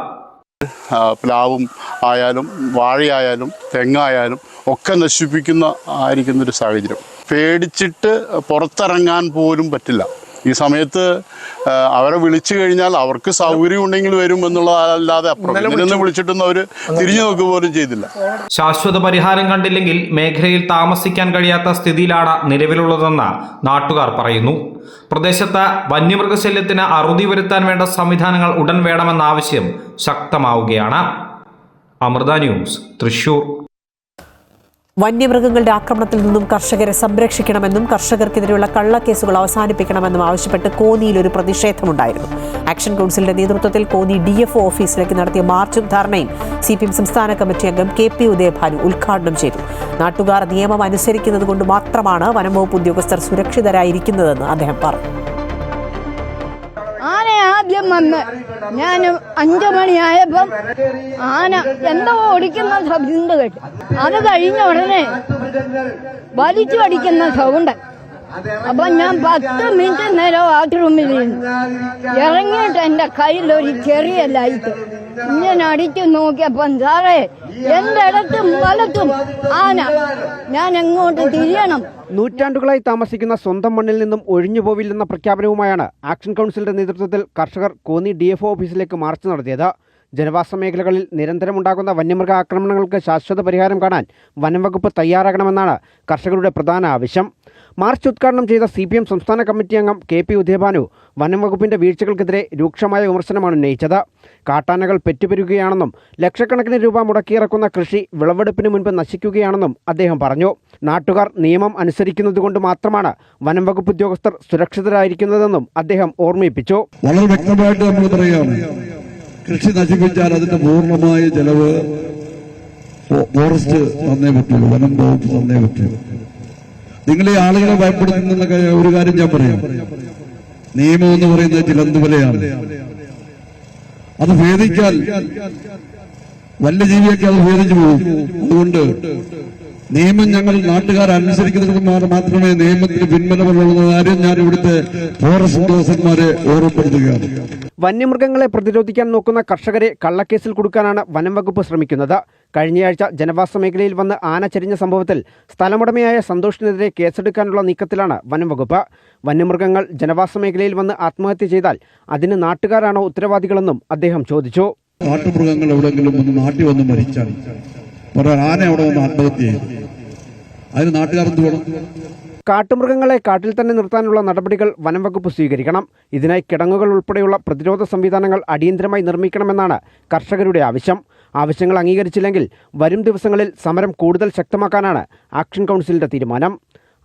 പ്ലാവും ആയാലും വാഴയായാലും തെങ്ങായാലും ഒക്കെ നശിപ്പിക്കുന്നൊരു സാഹചര്യം. പേടിച്ചിട്ട് പുറത്തിറങ്ങാൻ പോലും പറ്റില്ല. ഈ സമയത്ത് അവരെ വിളിച്ചു കഴിഞ്ഞാൽ അവർക്ക് സൗകര്യം ഉണ്ടെങ്കിൽ വരും എന്നുള്ളതല്ലാതെ അപ്പുറം വിളിച്ചിട്ടൊന്നും അവർ തിരിഞ്ഞു നോക്കുക പോലും ചെയ്തില്ല. ശാശ്വത പരിഹാരം കണ്ടില്ലെങ്കിൽ മേഖലയിൽ താമസിക്കാൻ കഴിയാത്ത സ്ഥിതിയിലാണ് നിലവിലുള്ളതെന്ന് നാട്ടുകാർ പറയുന്നു. പ്രദേശത്ത് വന്യമൃഗശല്യത്തിന് അറുതി വരുത്താൻ വേണ്ട സംവിധാനങ്ങൾ ഉടൻ വേണമെന്ന ആവശ്യം ശക്തമാവുകയാണ്. അമൃത ന്യൂസ്, തൃശൂർ. വന്യമൃഗങ്ങളുടെ ആക്രമണത്തിൽ നിന്നും കർഷകരെ സംരക്ഷിക്കണമെന്നും കർഷകർക്കെതിരെയുള്ള കള്ളക്കേസുകൾ അവസാനിപ്പിക്കണമെന്നും ആവശ്യപ്പെട്ട് കോന്നിയിൽ ഒരു പ്രതിഷേധമുണ്ടായിരുന്നു. ആക്ഷൻ കൗൺസിലിന്റെ നേതൃത്വത്തിൽ കോന്നി DFO ഓഫീസിലേക്ക് നടത്തിയ മാർച്ചും ധർണയും CPM സംസ്ഥാന കമ്മിറ്റി അംഗം KP ഉദയഭാനു ഉദ്ഘാടനം ചെയ്തു. നാട്ടുകാർ നിയമം അനുസരിക്കുന്നത് കൊണ്ട് മാത്രമാണ് വനംവകുപ്പ് ഉദ്യോഗസ്ഥർ സുരക്ഷിതരായിരിക്കുന്നതെന്ന് അദ്ദേഹം പറഞ്ഞു. ആന ആദ്യം വന്ന് ഞാൻ 5 മണിയായപ്പം ആന എന്തോ ഓടിക്കുന്ന സൗണ്ട് കേട്ടു. അത് കഴിഞ്ഞ ഉടനെ വലിച്ചു അടിക്കുന്ന സൗണ്ട്. അപ്പൊ ഞാൻ 10 മിനിറ്റ് നേരം ബാത്റൂമിൽ ഇറങ്ങിയിട്ട് എന്റെ കയ്യിൽ ഒരു ചെറിയ ലൈറ്റ് ഇങ്ങനെ അടിച്ചു നോക്കിയപ്പം സാറേ എന്റെ ഇടത്തും വലത്തും ആന, ഞാൻ എങ്ങോട്ട് തിരിയണം? നൂറ്റാണ്ടുകളായി താമസിക്കുന്ന സ്വന്തം മണ്ണിൽ നിന്നും ഒഴിഞ്ഞുപോവില്ലെന്ന പ്രഖ്യാപനവുമായാണ് ആക്ഷൻ കൗൺസിലിന്റെ നേതൃത്വത്തിൽ കർഷകർ കോന്നി DFO ഓഫീസിലേക്ക് മാർച്ച് നടത്തിയത്. ജനവാസ മേഖലകളിൽ നിരന്തരമുണ്ടാകുന്ന വന്യമൃഗ ആക്രമണങ്ങൾക്ക് ശാശ്വത പരിഹാരം കാണാൻ വനം വകുപ്പ് തയ്യാറാകണമെന്നാണ് കർഷകരുടെ പ്രധാന ആവശ്യം. മാർച്ച് ഉദ്ഘാടനം ചെയ്ത CPM സംസ്ഥാന കമ്മിറ്റി അംഗം KP ഉദയഭാനു വനം വകുപ്പിന്റെ വീഴ്ചകൾക്കെതിരെ രൂക്ഷമായ വിമർശനമാണ് ഉന്നയിച്ചത്. കാട്ടാനകൾ പെറ്റുപെരുകയാണെന്നും ലക്ഷക്കണക്കിന് രൂപ മുടക്കിയിറക്കുന്ന കൃഷി വിളവെടുപ്പിന് മുൻപ് നശിക്കുകയാണെന്നും അദ്ദേഹം പറഞ്ഞു. നാട്ടുകാർ നിയമം അനുസരിക്കുന്നതുകൊണ്ട് മാത്രമാണ് വനം വകുപ്പ് ഉദ്യോഗസ്ഥർ സുരക്ഷിതരായിരിക്കുന്നതെന്നും അദ്ദേഹം ഓർമ്മിപ്പിച്ചു. വളരെ വ്യക്തമായിട്ട് നമ്മൾ പറയുകയാണ്, കൃഷി നശിപ്പിച്ചാൽ അതിന്റെ പൂർണ്ണമായ ചെലവ് ഫോറസ്റ്റ് തന്നേ പറ്റുള്ളൂ, വനം വകുപ്പ് തന്നേ പറ്റുള്ളൂ. നിങ്ങളെ ആളുകളെ ഭയപ്പെടുത്തുന്ന ഒരു കാര്യം ഞാൻ പറയാം. നിയമം എന്ന് പറയുന്നത് ചിലന്തുവലയാണ്. അത് ഭേദിക്കാൻ വന്യജീവിയൊക്കെ അത് ഭേദിച്ചു പോകും. അതുകൊണ്ട് നിയമം ഞങ്ങൾ നാട്ടുകാർ അനുസരിക്കുന്നത് മാത്രമേ നിയമത്തിന് പിൻബലമുള്ള കാര്യം ഞാൻ ഇവിടുത്തെ ഫോറസ്റ്റ് ഉദ്യോഗസ്ഥന്മാരെ ഓർമ്മപ്പെടുത്തുകയാണ്. വന്യമൃഗങ്ങളെ പ്രതിരോധിക്കാൻ നോക്കുന്ന കർഷകരെ കള്ളക്കേസിൽ കൊടുക്കാനാണ് വനം വകുപ്പ് ശ്രമിക്കുന്നത്. കഴിഞ്ഞയാഴ്ച ജനവാസ മേഖലയിൽ വന്ന് ആന ചരിഞ്ഞ സംഭവത്തിൽ സ്ഥലമുടമയായ സന്തോഷിനെതിരെ കേസെടുക്കാനുള്ള നീക്കത്തിലാണ് വനം വകുപ്പ്. വന്യമൃഗങ്ങൾ ജനവാസ മേഖലയിൽ വന്ന് ആത്മഹത്യ ചെയ്താൽ അതിന് നാട്ടുകാരാണോ ഉത്തരവാദികളെന്നും അദ്ദേഹം ചോദിച്ചു. കാട്ടുമൃഗങ്ങൾ എവിടെയെങ്കിലും ഒന്ന് നാട്ടിൽ വന്ന് മരിച്ചാൽ ആന അവിടെ വന്ന് ആത്മഹത്യ ചെയ്തു, അതിന് നാട്ടുകാരെന്ത് വേണം? കാട്ടുമൃഗങ്ങളെ കാട്ടിൽ തന്നെ നിർത്താനുള്ള നടപടികൾ വനം വകുപ്പ് സ്വീകരിക്കണം. ഇതിനായി കിടങ്ങുകൾ ഉൾപ്പെടെയുള്ള പ്രതിരോധ സംവിധാനങ്ങൾ അടിയന്തരമായി നിർമ്മിക്കണമെന്നാണ് കർഷകരുടെ ആവശ്യം. ആവശ്യങ്ങൾ അംഗീകരിച്ചില്ലെങ്കിൽ വരും ദിവസങ്ങളിൽ സമരം കൂടുതൽ ശക്തമാക്കാനാണ് ആക്ഷൻ കൗൺസിലിന്റെ തീരുമാനം.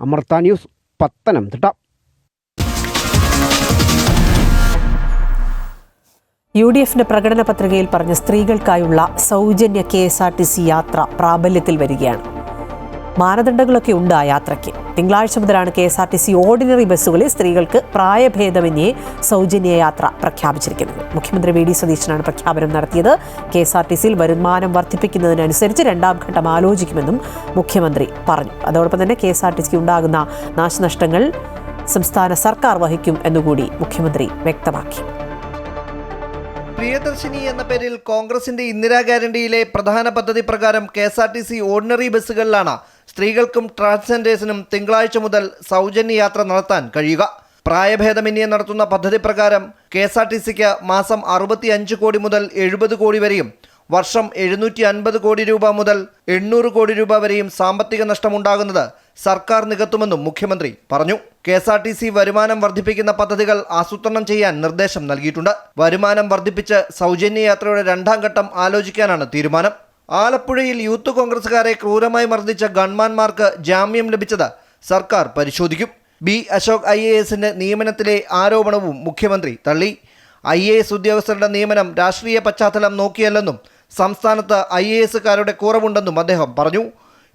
അമൃത ന്യൂസ്, പത്തനംതിട്ട. UDFിന്റെ പ്രകടന പത്രികയിൽ പറഞ്ഞ സ്ത്രീകൾക്കായുള്ള സൗജന്യ KSRTC യാത്ര പ്രാബല്യത്തിൽ വരികയാണ്. മാനദണ്ഡങ്ങളൊക്കെ ഉണ്ട് ആ യാത്രയ്ക്ക്. തിങ്കളാഴ്ച മുതലാണ് KSRTC ഓർഡിനറി ബസ്സുകളിൽ സ്ത്രീകൾക്ക് പ്രായഭേദമന്യേ സൗജന്യ യാത്ര പ്രഖ്യാപിച്ചിരിക്കുന്നത്. മുഖ്യമന്ത്രി VD സതീശനാണ് പ്രഖ്യാപനം നടത്തിയത്. KSRTCയിൽ വരുമാനം വർദ്ധിപ്പിക്കുന്നതിനനുസരിച്ച് 2ാം ഘട്ടം ആലോചിക്കുമെന്നും മുഖ്യമന്ത്രി പറഞ്ഞു. അതോടൊപ്പം തന്നെ KSRTCക്ക് ഉണ്ടാകുന്ന നാശനഷ്ടങ്ങൾ സംസ്ഥാന സർക്കാർ വഹിക്കും എന്നുകൂടി മുഖ്യമന്ത്രി വ്യക്തമാക്കി. പ്രിയദർശിനി എന്ന പേരിൽ കോൺഗ്രസിന്റെ ഇന്ദിരാ ഗ്യാരണ്ടിയിലെ പ്രധാന പദ്ധതി പ്രകാരം KSRTC ഓർഡിനറി ബസ്സുകളിലാണ് സ്ത്രീകൾക്കും ട്രാൻസ്ജെൻഡേഴ്സിനും തിങ്കളാഴ്ച മുതൽ സൗജന്യ യാത്ര നടത്താൻ കഴിയുക. പ്രായഭേദമന്യേ നടത്തുന്ന പദ്ധതി പ്രകാരം KSRTCക്ക് മാസം 65 കോടി മുതൽ 70 കോടി വരെയും വർഷം 750 കോടി രൂപ മുതൽ 800 കോടി രൂപ വരെയും സാമ്പത്തിക നഷ്ടമുണ്ടാകുന്നത് സർക്കാർ നികത്തുമെന്നും മുഖ്യമന്ത്രി പറഞ്ഞു. KSRTC വരുമാനം വർദ്ധിപ്പിക്കുന്ന പദ്ധതികൾ ആസൂത്രണം ചെയ്യാൻ നിർദ്ദേശം നൽകിയിട്ടുണ്ട്. വരുമാനം വർദ്ധിപ്പിച്ച് സൗജന്യ യാത്രയുടെ 2ാം ഘട്ടം ആലോചിക്കാനാണ് തീരുമാനം. ആലപ്പുഴയിൽ യൂത്ത് കോൺഗ്രസുകാരെ ക്രൂരമായി മർദ്ദിച്ച ഗൺമാന്മാർക്ക് ജാമ്യം ലഭിച്ചത് സർക്കാർ പരിശോധിക്കും. B. അശോക് IASന്റെ നിയമനത്തിലെ ആരോപണവും മുഖ്യമന്ത്രി തള്ളി. IAS ഉദ്യോഗസ്ഥരുടെ നിയമനം രാഷ്ട്രീയ പശ്ചാത്തലം നോക്കിയല്ലെന്നും സംസ്ഥാനത്ത് IASകാരുടെ കുറവുണ്ടെന്നും അദ്ദേഹം പറഞ്ഞു.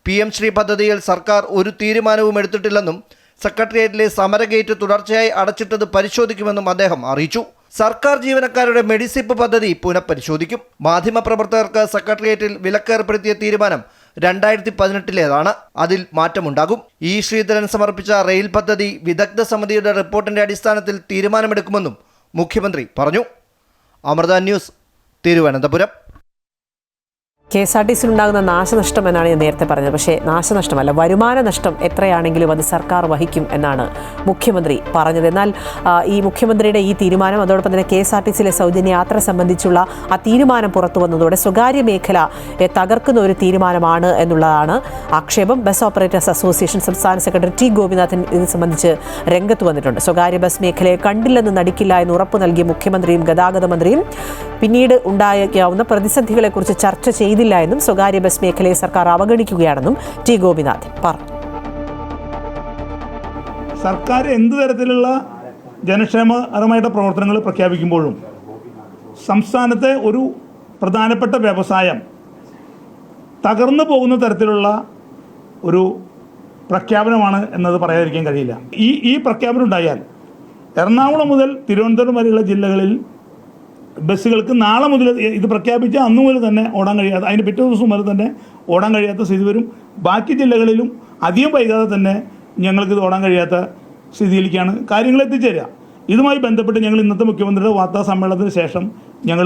PM ശ്രീ പദ്ധതിയിൽ സർക്കാർ ഒരു തീരുമാനവും എടുത്തിട്ടില്ലെന്നും സെക്രട്ടേറിയറ്റിലെ സമരഗേറ്റ് തുടർച്ചയായി അടച്ചിട്ടത് പരിശോധിക്കുമെന്നും അദ്ദേഹം അറിയിച്ചു. സർക്കാർ ജീവനക്കാരുടെ മെഡിസിപ്പ് പദ്ധതി പുനഃപരിശോധിക്കും. മാധ്യമപ്രവർത്തകർക്ക് സെക്രട്ടേറിയറ്റിൽ വിലക്കേർപ്പെടുത്തിയ തീരുമാനം 2018-ലേതാണ്. അതിൽ മാറ്റമുണ്ടാകും. E. ശ്രീധരൻ സമർപ്പിച്ച റെയിൽ പദ്ധതി വിദഗ്ധ സമിതിയുടെ റിപ്പോർട്ടിന്റെ അടിസ്ഥാനത്തിൽ തീരുമാനമെടുക്കുമെന്നും മുഖ്യമന്ത്രി പറഞ്ഞു. അമൃത ന്യൂസ്, തിരുവനന്തപുരം. KSRTC ഉണ്ടാകുന്ന നാശനഷ്ടം എന്നാണ് ഞാൻ നേരത്തെ പറഞ്ഞത്. പക്ഷേ നാശനഷ്ടമല്ല, വരുമാന നഷ്ടം എത്രയാണെങ്കിലും അത് സർക്കാർ വഹിക്കും എന്നാണ് മുഖ്യമന്ത്രി പറഞ്ഞത്. എന്നാൽ ഈ മുഖ്യമന്ത്രിയുടെ ഈ തീരുമാനം, അതോടൊപ്പം തന്നെ KSRTCയിലെ സൗജന്യ യാത്ര സംബന്ധിച്ചുള്ള ആ തീരുമാനം പുറത്തു വന്നതോടെ സ്വകാര്യ മേഖല തകർക്കുന്ന ഒരു തീരുമാനമാണ് എന്നുള്ളതാണ് ആക്ഷേപം. ബസ് ഓപ്പറേറ്റേഴ്സ് അസോസിയേഷൻ സംസ്ഥാന സെക്രട്ടറി T. ഗോപിനാഥൻ ഇത് സംബന്ധിച്ച് രംഗത്ത് വന്നിട്ടുണ്ട്. സ്വകാര്യ ബസ് മേഖലയെ കണ്ടില്ലെന്ന് നടിക്കില്ല എന്ന് ഉറപ്പു നൽകിയ മുഖ്യമന്ത്രിയും ഗതാഗത മന്ത്രിയും പിന്നീട് ഉണ്ടായേക്കാവുന്ന പ്രതിസന്ധികളെക്കുറിച്ച് ചർച്ച ചെയ്തില്ല എന്നും സ്വകാര്യ ബസ് മേഖലയെ സർക്കാർ അവഗണിക്കുകയാണെന്നും T. ഗോപിനാഥൻ പറഞ്ഞു. സർക്കാർ എന്ത് തരത്തിലുള്ള ജനക്ഷേമകരമായിട്ട് പ്രവർത്തനങ്ങൾ പ്രഖ്യാപിക്കുമ്പോഴും സംസ്ഥാനത്തെ ഒരു പ്രധാനപ്പെട്ട വ്യവസായം തകർന്നു പോകുന്ന തരത്തിലുള്ള ഒരു പ്രഖ്യാപനമാണ് എന്നത് പറയാതിരിക്കാൻ കഴിയില്ല. ഈ പ്രഖ്യാപനം ഉണ്ടായാൽ എറണാകുളം മുതൽ തിരുവനന്തപുരം വരെയുള്ള ജില്ലകളിൽ ബസ്സുകൾക്ക് നാളെ മുതൽ ഇത് പ്രഖ്യാപിച്ച അന്നു മുതൽ തന്നെ ഓടാൻ കഴിയാത്ത, അതിൻ്റെ പിറ്റേ ദിവസം മുതൽ തന്നെ ഓടാൻ കഴിയാത്ത സ്ഥിതി വരും. ബാക്കി ജില്ലകളിലും അധികം വൈകാതെ തന്നെ ഞങ്ങൾക്ക് ഇത് ഓടാൻ കഴിയാത്ത സ്ഥിതിയിലേക്കാണ് കാര്യങ്ങൾ എത്തിച്ചേരുക. ഇതുമായി ബന്ധപ്പെട്ട് ഞങ്ങൾ ഇന്നത്തെ മുഖ്യമന്ത്രിയുടെ വാർത്താ സമ്മേളനത്തിന് ശേഷം ഞങ്ങൾ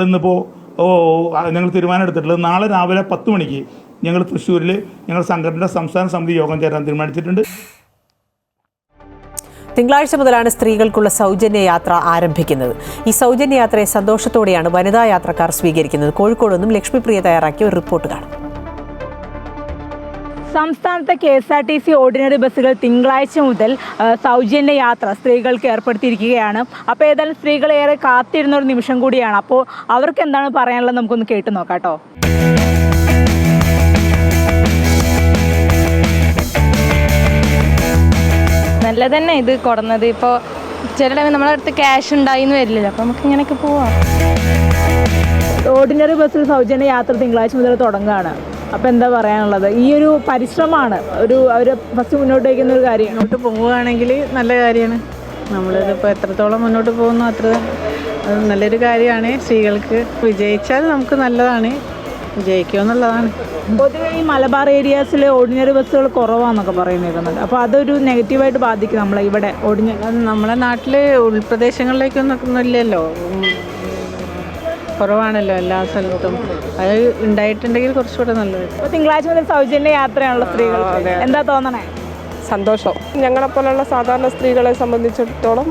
തീരുമാനം എടുത്തിട്ടുള്ളത് നാളെ രാവിലെ 10 മണിക്ക് ഞങ്ങൾ തൃശ്ശൂരിൽ ഞങ്ങൾ സംഘടനയുടെ സംസ്ഥാന സമിതി യോഗം ചേരാൻ തീരുമാനിച്ചിട്ടുണ്ട്. തിങ്കളാഴ്ച മുതലാണ് സ്ത്രീകൾക്കുള്ള സൗജന്യ യാത്ര ആരംഭിക്കുന്നത്. ഈ സൗജന്യ യാത്രയെ സന്തോഷത്തോടെയാണ് വനിതാ യാത്രക്കാർ സ്വീകരിക്കുന്നത്. കോഴിക്കോട് നിന്നും ലക്ഷ്മിപ്രിയ തയ്യാറാക്കിയ ഒരു റിപ്പോർട്ട് കാണാം. സംസ്ഥാനത്തെ KSRTC ഓർഡിനറി ബസ്സുകൾ തിങ്കളാഴ്ച മുതൽ സൗജന്യ യാത്ര സ്ത്രീകൾക്ക് ഏർപ്പെടുത്തിയിരിക്കുകയാണ്. അപ്പോൾ ഏതായാലും സ്ത്രീകളേറെ കാത്തിരുന്ന ഒരു നിമിഷം കൂടിയാണ്. അപ്പോൾ അവർക്ക് എന്താണ് പറയാനുള്ളത് നമുക്കൊന്ന് കേട്ടു നോക്കാം കേട്ടോ. നല്ല തന്നെ ഇത് കൊടുന്നത്. ഇപ്പോൾ ചില ടൈമിൽ നമ്മളെ അടുത്ത് ക്യാഷ് ഉണ്ടായിന്ന് വരില്ലല്ലോ, അപ്പോൾ നമുക്ക് ഇങ്ങനെയൊക്കെ പോവാം. ഓർഡിനറി ബസ്സിൽ സൗജന്യ യാത്ര തിങ്കളാഴ്ച മുതൽ തുടങ്ങുകയാണ്. അപ്പോൾ എന്താ പറയാനുള്ളത്? ഈ ഒരു പരിശ്രമമാണ് അവർ ഫസ്റ്റ് മുന്നോട്ട് വയ്ക്കുന്ന ഒരു കാര്യം. മുന്നോട്ട് പോവുകയാണെങ്കിൽ നല്ല കാര്യമാണ്. നമ്മളിതിപ്പോൾ എത്രത്തോളം മുന്നോട്ട് പോകുന്നു അത്ര നല്ലൊരു കാര്യമാണ്. സ്ത്രീകൾക്ക് വിജയിച്ചാൽ നമുക്ക് നല്ലതാണ്, വിജയിക്കുമെന്നുള്ളതാണ്. പൊതുവെ ഈ മലബാർ ഏരിയാസിലെ ഓർഡിനറി ബസ്സുകൾ കുറവാണെന്നൊക്കെ പറയുന്നത്. അപ്പോൾ അതൊരു നെഗറ്റീവായിട്ട് ബാധിക്കും നമ്മളെ ഇവിടെ നമ്മളെ നാട്ടിൽ ഉൾപ്രദേശങ്ങളിലേക്കൊന്നും ഇല്ലല്ലോ, കുറവാണല്ലോ എല്ലാ സ്ഥലത്തും. അത് ഉണ്ടായിട്ടുണ്ടെങ്കിൽ കുറച്ചുകൂടെ നല്ലത്. അപ്പോൾ തിങ്കളാഴ്ച മുതൽ സൗജന്യ യാത്രയാണല്ലോ സ്ത്രീകൾ, എന്താ തോന്നണേ? സന്തോഷം. ഞങ്ങളെപ്പോലുള്ള സാധാരണ സ്ത്രീകളെ സംബന്ധിച്ചിടത്തോളം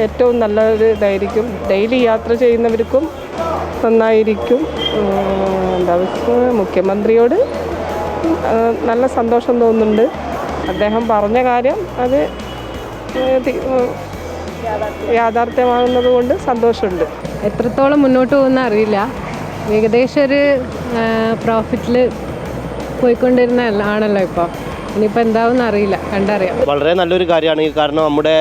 ഏറ്റവും നല്ലൊരു ഇതായിരിക്കും. ഡെയിലി യാത്ര ചെയ്യുന്നവർക്കും നന്നായിരിക്കും. മുഖ്യമന്ത്രിയോട് നല്ല സന്തോഷം തോന്നുന്നുണ്ട്. അദ്ദേഹം പറഞ്ഞ കാര്യം അത് യാഥാർത്ഥ്യമാകുന്നത് കൊണ്ട് സന്തോഷമുണ്ട്. എത്രത്തോളം മുന്നോട്ട് പോകുന്ന അറിയില്ല. ഏകദേശം ഒരു പ്രോഫിറ്റിൽ പോയിക്കൊണ്ടിരുന്ന ആണല്ലോ ഇപ്പോൾ. ഇനിയിപ്പോൾ എന്താവുമെന്ന് അറിയില്ല, കണ്ടറിയാം. വളരെ നല്ലൊരു കാര്യമാണ്. കാരണം നമ്മുടെ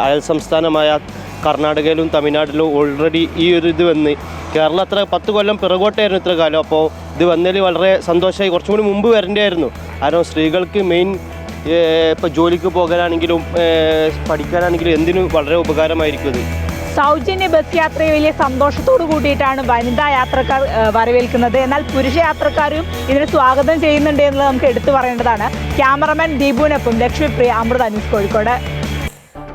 അയൽ സംസ്ഥാനമായ കർണാടകയിലും തമിഴ്നാട്ടിലും ഓൾറെഡി ഈ ഒരു ഇത് വന്ന്, കേരളം അത്ര 10 കൊല്ലം പിറകോട്ടായിരുന്നു ഇത്ര കാലം. അപ്പോൾ ഇത് വന്നതിൽ വളരെ സന്തോഷമായി. കുറച്ചും കൂടി മുമ്പ് വരേണ്ടതായിരുന്നു. കാരണം സ്ത്രീകൾക്ക് മെയിൻ ഇപ്പോൾ ജോലിക്ക് പോകാനാണെങ്കിലും പഠിക്കാനാണെങ്കിലും എന്തിനും വളരെ ഉപകാരമായിരിക്കും ഇത്. സൗജന്യ ബസ് യാത്രയെ വലിയ സന്തോഷത്തോടു കൂടിയിട്ടാണ് വനിതാ യാത്രക്കാർ വരവേൽക്കുന്നത്. എന്നാൽ പുരുഷ യാത്രക്കാരും ഇതിന് സ്വാഗതം ചെയ്യുന്നുണ്ട് എന്നുള്ളത് നമുക്ക് എടുത്തു പറയേണ്ടതാണ്. ക്യാമറമാൻ ദീപുവിനൊപ്പം ലക്ഷ്മിപ്രിയ, അമൃത ന്യൂസ്, കോഴിക്കോട്.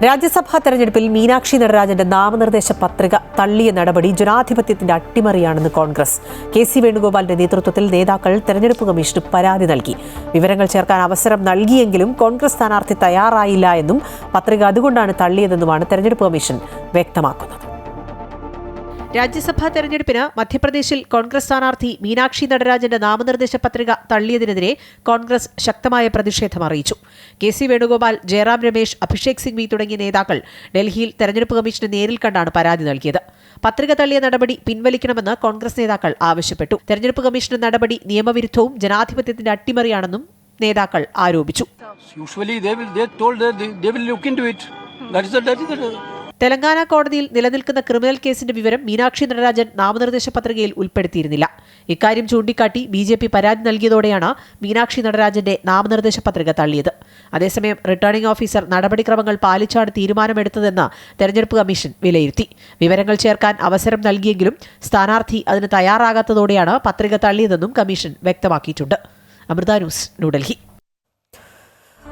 രാജ്യസഭാ തെരഞ്ഞെടുപ്പിൽ മീനാക്ഷി നടരാജന്റെ നാമനിർദ്ദേശ പത്രിക തള്ളിയ നടപടി ജനാധിപത്യത്തിന്റെ അട്ടിമറിയാണെന്ന് കോൺഗ്രസ്. KC വേണുഗോപാലിന്റെ നേതൃത്വത്തിൽ നേതാക്കൾ തെരഞ്ഞെടുപ്പ് കമ്മീഷന് പരാതി നൽകി. വിവരങ്ങൾ ചേർക്കാൻ അവസരം നൽകിയെങ്കിലും കോൺഗ്രസ് സ്ഥാനാർത്ഥി തയ്യാറായില്ല എന്നും പത്രിക അതുകൊണ്ടാണ് തള്ളിയതെന്നുമാണ് തെരഞ്ഞെടുപ്പ് കമ്മീഷൻ വ്യക്തമാക്കുന്നത്. രാജ്യസഭാ തെരഞ്ഞെടുപ്പിന് മധ്യപ്രദേശിൽ കോൺഗ്രസ് സ്ഥാനാർത്ഥി മീനാക്ഷി നടരാജന്റെ നാമനിർദ്ദേശ പത്രിക തള്ളിയതിനെതിരെ കോൺഗ്രസ് ശക്തമായ പ്രതിഷേധം അറിയിച്ചു. KC വേണുഗോപാൽ, ജയറാം രമേശ്, അഭിഷേക് സിംഗ്വി തുടങ്ങിയ നേതാക്കൾ ഡൽഹിയിൽ തെരഞ്ഞെടുപ്പ് കമ്മീഷന് നേരിൽ കണ്ടാണ് പരാതി നൽകിയത്. പത്രിക തള്ളിയ നടപടി പിൻവലിക്കണമെന്ന് കോൺഗ്രസ് നേതാക്കൾ ആവശ്യപ്പെട്ടു. തെരഞ്ഞെടുപ്പ് കമ്മീഷന്റെ നടപടി നിയമവിരുദ്ധവും ജനാധിപത്യത്തിന്റെ അട്ടിമറിയാണെന്നും നേതാക്കൾ ആരോപിച്ചു. തെലങ്കാന കോടതിയിൽ നിലനിൽക്കുന്ന ക്രിമിനൽ കേസിന്റെ വിവരം മീനാക്ഷി നടരാജൻ നാമനിർദ്ദേശ പത്രികയിൽ ഉൾപ്പെടുത്തിയിരുന്നില്ല. ഇക്കാര്യം ചൂണ്ടിക്കാട്ടി BJP പരാതി നൽകിയതോടെയാണ് മീനാക്ഷി നടരാജന്റെ നാമനിർദ്ദേശ പത്രിക തള്ളിയത്. അതേസമയം റിട്ടേണിംഗ് ഓഫീസർ നടപടിക്രമങ്ങൾ പാലിച്ചാണ് തീരുമാനമെടുത്തതെന്ന് തെരഞ്ഞെടുപ്പ് കമ്മീഷൻ വിലയിരുത്തി. വിവരങ്ങൾ ചേർക്കാൻ അവസരം നൽകിയെങ്കിലും സ്ഥാനാർത്ഥി അതിന് തയ്യാറാകാത്തതോടെയാണ് പത്രിക തള്ളിയതെന്നും കമ്മീഷൻ വ്യക്തമാക്കിയിട്ടുണ്ട്. അമൃത ന്യൂസ്, ന്യൂഡൽഹി.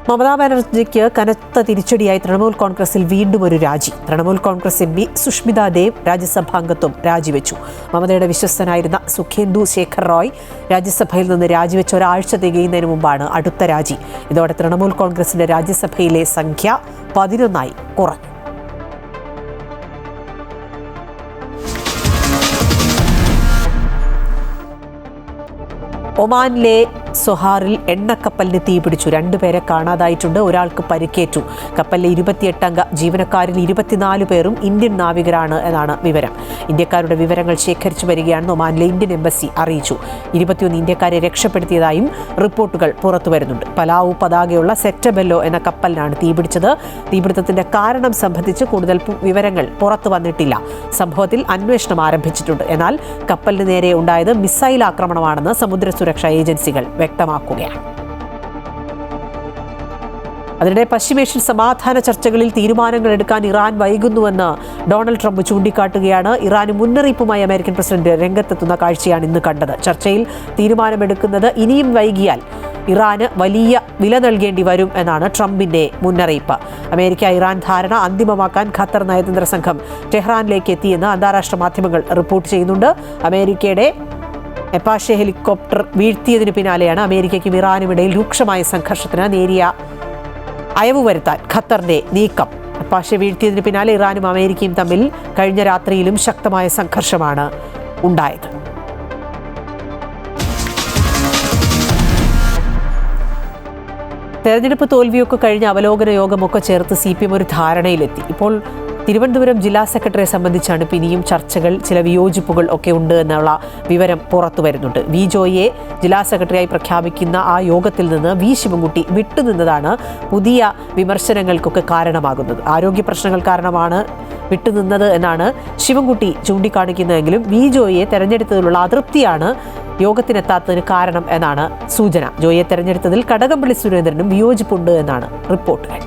മമതാ ബാനർജിക്ക് കനത്ത തിരിച്ചടിയായി തൃണമൂൽ കോൺഗ്രസിൽ വീണ്ടും ഒരു രാജി. തൃണമൂൽ കോൺഗ്രസ് എം പി സുഷ്മിത ദേവ് രാജ്യസഭാംഗത്വം രാജിവെച്ചു. മമതയുടെ വിശ്വസ്തനായിരുന്ന സുഖേന്ദു ശേഖർ റോയ് രാജ്യസഭയിൽ നിന്ന് രാജിവെച്ച ഒരാഴ്ച തികയുന്നതിന് മുമ്പാണ് അടുത്ത രാജി. ഇതോടെ തൃണമൂൽ കോൺഗ്രസിന്റെ രാജ്യസഭയിലെ സംഖ്യ 11 കുറഞ്ഞു. ഒമാനിലെ സൊഹാറിൽ എണ്ണക്കപ്പലിന് തീപിടിച്ചു. 2 പേരെ കാണാതായിട്ടുണ്ട്, ഒരാൾക്ക് പരിക്കേറ്റു. കപ്പലിലെ 28 അംഗ ജീവനക്കാരിൽ 24 പേരും ഇന്ത്യൻ നാവികരാണ് എന്നാണ് വിവരം. ഇന്ത്യക്കാരുടെ വിവരങ്ങൾ ശേഖരിച്ചു വരികയാണെന്ന് ഒമാനിലെ ഇന്ത്യൻ എംബസി അറിയിച്ചു. 21 ഇന്ത്യക്കാരെ രക്ഷപ്പെടുത്തിയതായും റിപ്പോർട്ടുകൾ പുറത്തുവരുന്നുണ്ട്. പലാവു പതാകയുള്ള സെറ്റബെല്ലോ എന്ന കപ്പലിനാണ് തീപിടിച്ചത്. തീപിടുത്തത്തിന്റെ കാരണം സംബന്ധിച്ച് കൂടുതൽ വിവരങ്ങൾ പുറത്തു വന്നിട്ടില്ല. സംഭവത്തിൽ അന്വേഷണം ആരംഭിച്ചിട്ടുണ്ട്. എന്നാൽ കപ്പലിന് നേരെ ഉണ്ടായത് മിസൈൽ ആക്രമണമാണെന്ന് സമുദ്ര സുരക്ഷാ ഏജൻസികൾ വ്യക്തമാക്കുകയാണ്. അതിനിടെ പശ്ചിമേഷ്യൻ സമാധാന ചർച്ചകളിൽ തീരുമാനങ്ങൾ എടുക്കാൻ ഇറാൻ വൈകുന്നുവെന്ന് ഡൊണാൾഡ് ട്രംപ് ചൂണ്ടിക്കാട്ടുകയാണ്. ഇറാന് മുന്നറിയിപ്പുമായി അമേരിക്കൻ പ്രസിഡന്റ് രംഗത്തെത്തുന്ന കാഴ്ചയാണ് ഇന്ന് കണ്ടത്. ചർച്ചയിൽ തീരുമാനമെടുക്കുന്നത് ഇനിയും വൈകിയാൽ ഇറാന് വലിയ വില നൽകേണ്ടി വരും എന്നാണ് ട്രംപിന്റെ മുന്നറിയിപ്പ്. അമേരിക്ക ഇറാൻ ധാരണ അന്തിമമാക്കാൻ ഖത്തർ നയതന്ത്ര സംഘം ടെഹ്റാനിലേക്ക് എത്തിയെന്ന് അന്താരാഷ്ട്ര മാധ്യമങ്ങൾ റിപ്പോർട്ട് ചെയ്യുന്നുണ്ട്. അമേരിക്കയുടെ എപ്പാഷെ ഹെലികോപ്റ്റർ വീഴ്ത്തിയതിനു പിന്നാലെയാണ് അമേരിക്കയ്ക്കും ഇറാനും ഇടയിൽ രൂക്ഷമായ സംഘർഷത്തിന് നേരിയ അയവ് വരുത്താൻ ഖത്തറിന്റെ നീക്കം. എപ്പാഷെ വീഴ്ത്തിയതിനു പിന്നാലെ ഇറാനും അമേരിക്കയും തമ്മിൽ കഴിഞ്ഞ രാത്രിയിലും ശക്തമായ സംഘർഷമാണ് ഉണ്ടായത്. തെരഞ്ഞെടുപ്പ് തോൽവിയൊക്കെ കഴിഞ്ഞ അവലോകന യോഗമൊക്കെ ചേർത്ത് CPM ഒരു ധാരണയിലെത്തി. ഇപ്പോൾ തിരുവനന്തപുരം ജില്ലാ സെക്രട്ടറിയെ സംബന്ധിച്ചാണ് ഇനിയും ചർച്ചകൾ, ചില വിയോജിപ്പുകൾ ഒക്കെ ഉണ്ട് എന്നുള്ള വിവരം പുറത്തു വരുന്നുണ്ട്. വി ജോയിയെ ജില്ലാ സെക്രട്ടറിയായി പ്രഖ്യാപിക്കുന്ന ആ യോഗത്തിൽ നിന്ന് വി ശിവൻകുട്ടി വിട്ടുനിന്നതാണ് പുതിയ വിമർശനങ്ങൾക്കൊക്കെ കാരണമാകുന്നത്. ആരോഗ്യ പ്രശ്നങ്ങൾ കാരണമാണ് വിട്ടുനിന്നത് എന്നാണ് ശിവൻകുട്ടി ചൂണ്ടിക്കാണിക്കുന്നതെങ്കിലും വി ജോയിയെ തെരഞ്ഞെടുത്തതിലുള്ള അതൃപ്തിയാണ് യോഗത്തിനെത്താത്തതിന് കാരണം എന്നാണ് സൂചന. ജോയിയെ തെരഞ്ഞെടുത്തതിൽ കടകംപള്ളി സുരേന്ദ്രനും വിയോജിപ്പുണ്ട് എന്നാണ് റിപ്പോർട്ടുകൾ.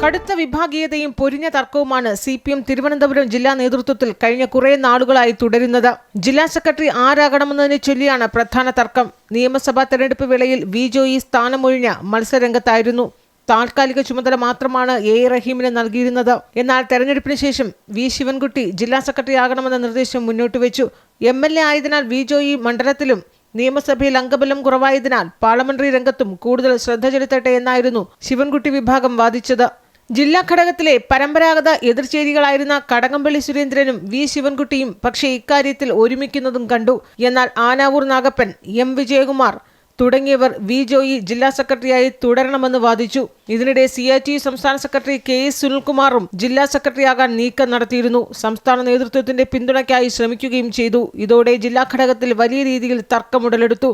കടുത്ത വിഭാഗീയതയും പൊരിഞ്ഞ തർക്കവുമാണ് CPM തിരുവനന്തപുരം ജില്ലാ നേതൃത്വത്തിൽ കഴിഞ്ഞ കുറേ നാളുകളായി തുടരുന്നത്. ജില്ലാ സെക്രട്ടറി ആരാകണമെന്നതിനെ ചൊല്ലിയാണ് പ്രധാന തർക്കം. നിയമസഭാ തെരഞ്ഞെടുപ്പ് വേളയിൽ വി ജോയി സ്ഥാനമൊഴിഞ്ഞ മത്സരരംഗത്തായിരുന്നു. താൽക്കാലിക ചുമതല മാത്രമാണ് A റഹീമിന് നൽകിയിരുന്നത്. എന്നാൽ തെരഞ്ഞെടുപ്പിന് ശേഷം വി ശിവൻകുട്ടി ജില്ലാ സെക്രട്ടറി ആകണമെന്ന നിർദ്ദേശം മുന്നോട്ട് വെച്ചു. MLA ആയതിനാൽ വി ജോയി മണ്ഡലത്തിലും നിയമസഭയിൽ അംഗബലം കുറവായതിനാൽ പാർലമെന്ററി രംഗത്തും കൂടുതൽ ശ്രദ്ധ ചെലുത്തട്ടെ എന്നായിരുന്നു ശിവൻകുട്ടി വിഭാഗം വാദിച്ചത്. ജില്ലാ ഘടകത്തിലെ പരമ്പരാഗത എതിർചേരികളായിരുന്ന കടകംപള്ളി സുരേന്ദ്രനും വി ശിവൻകുട്ടിയും പക്ഷേ ഇക്കാര്യത്തിൽ ഒരുമിക്കുന്നതും കണ്ടു. എന്നാൽ ആനാവൂർ നാഗപ്പൻ, M വിജയകുമാർ തുടങ്ങിയവർ വി ജോയി ജില്ലാ സെക്രട്ടറിയായി തുടരണമെന്ന് വാദിച്ചു. ഇതിനിടെ CITU സംസ്ഥാന സെക്രട്ടറി KS സുനിൽകുമാറും ജില്ലാ സെക്രട്ടറിയാകാൻ നീക്കം നടത്തിയിരുന്നു. സംസ്ഥാന നേതൃത്വത്തിന്റെ പിന്തുണയ്ക്കായി ശ്രമിക്കുകയും ചെയ്തു. ഇതോടെ ജില്ലാ ഘടകത്തിൽ വലിയ രീതിയിൽ തർക്കമുടലെടുത്തു.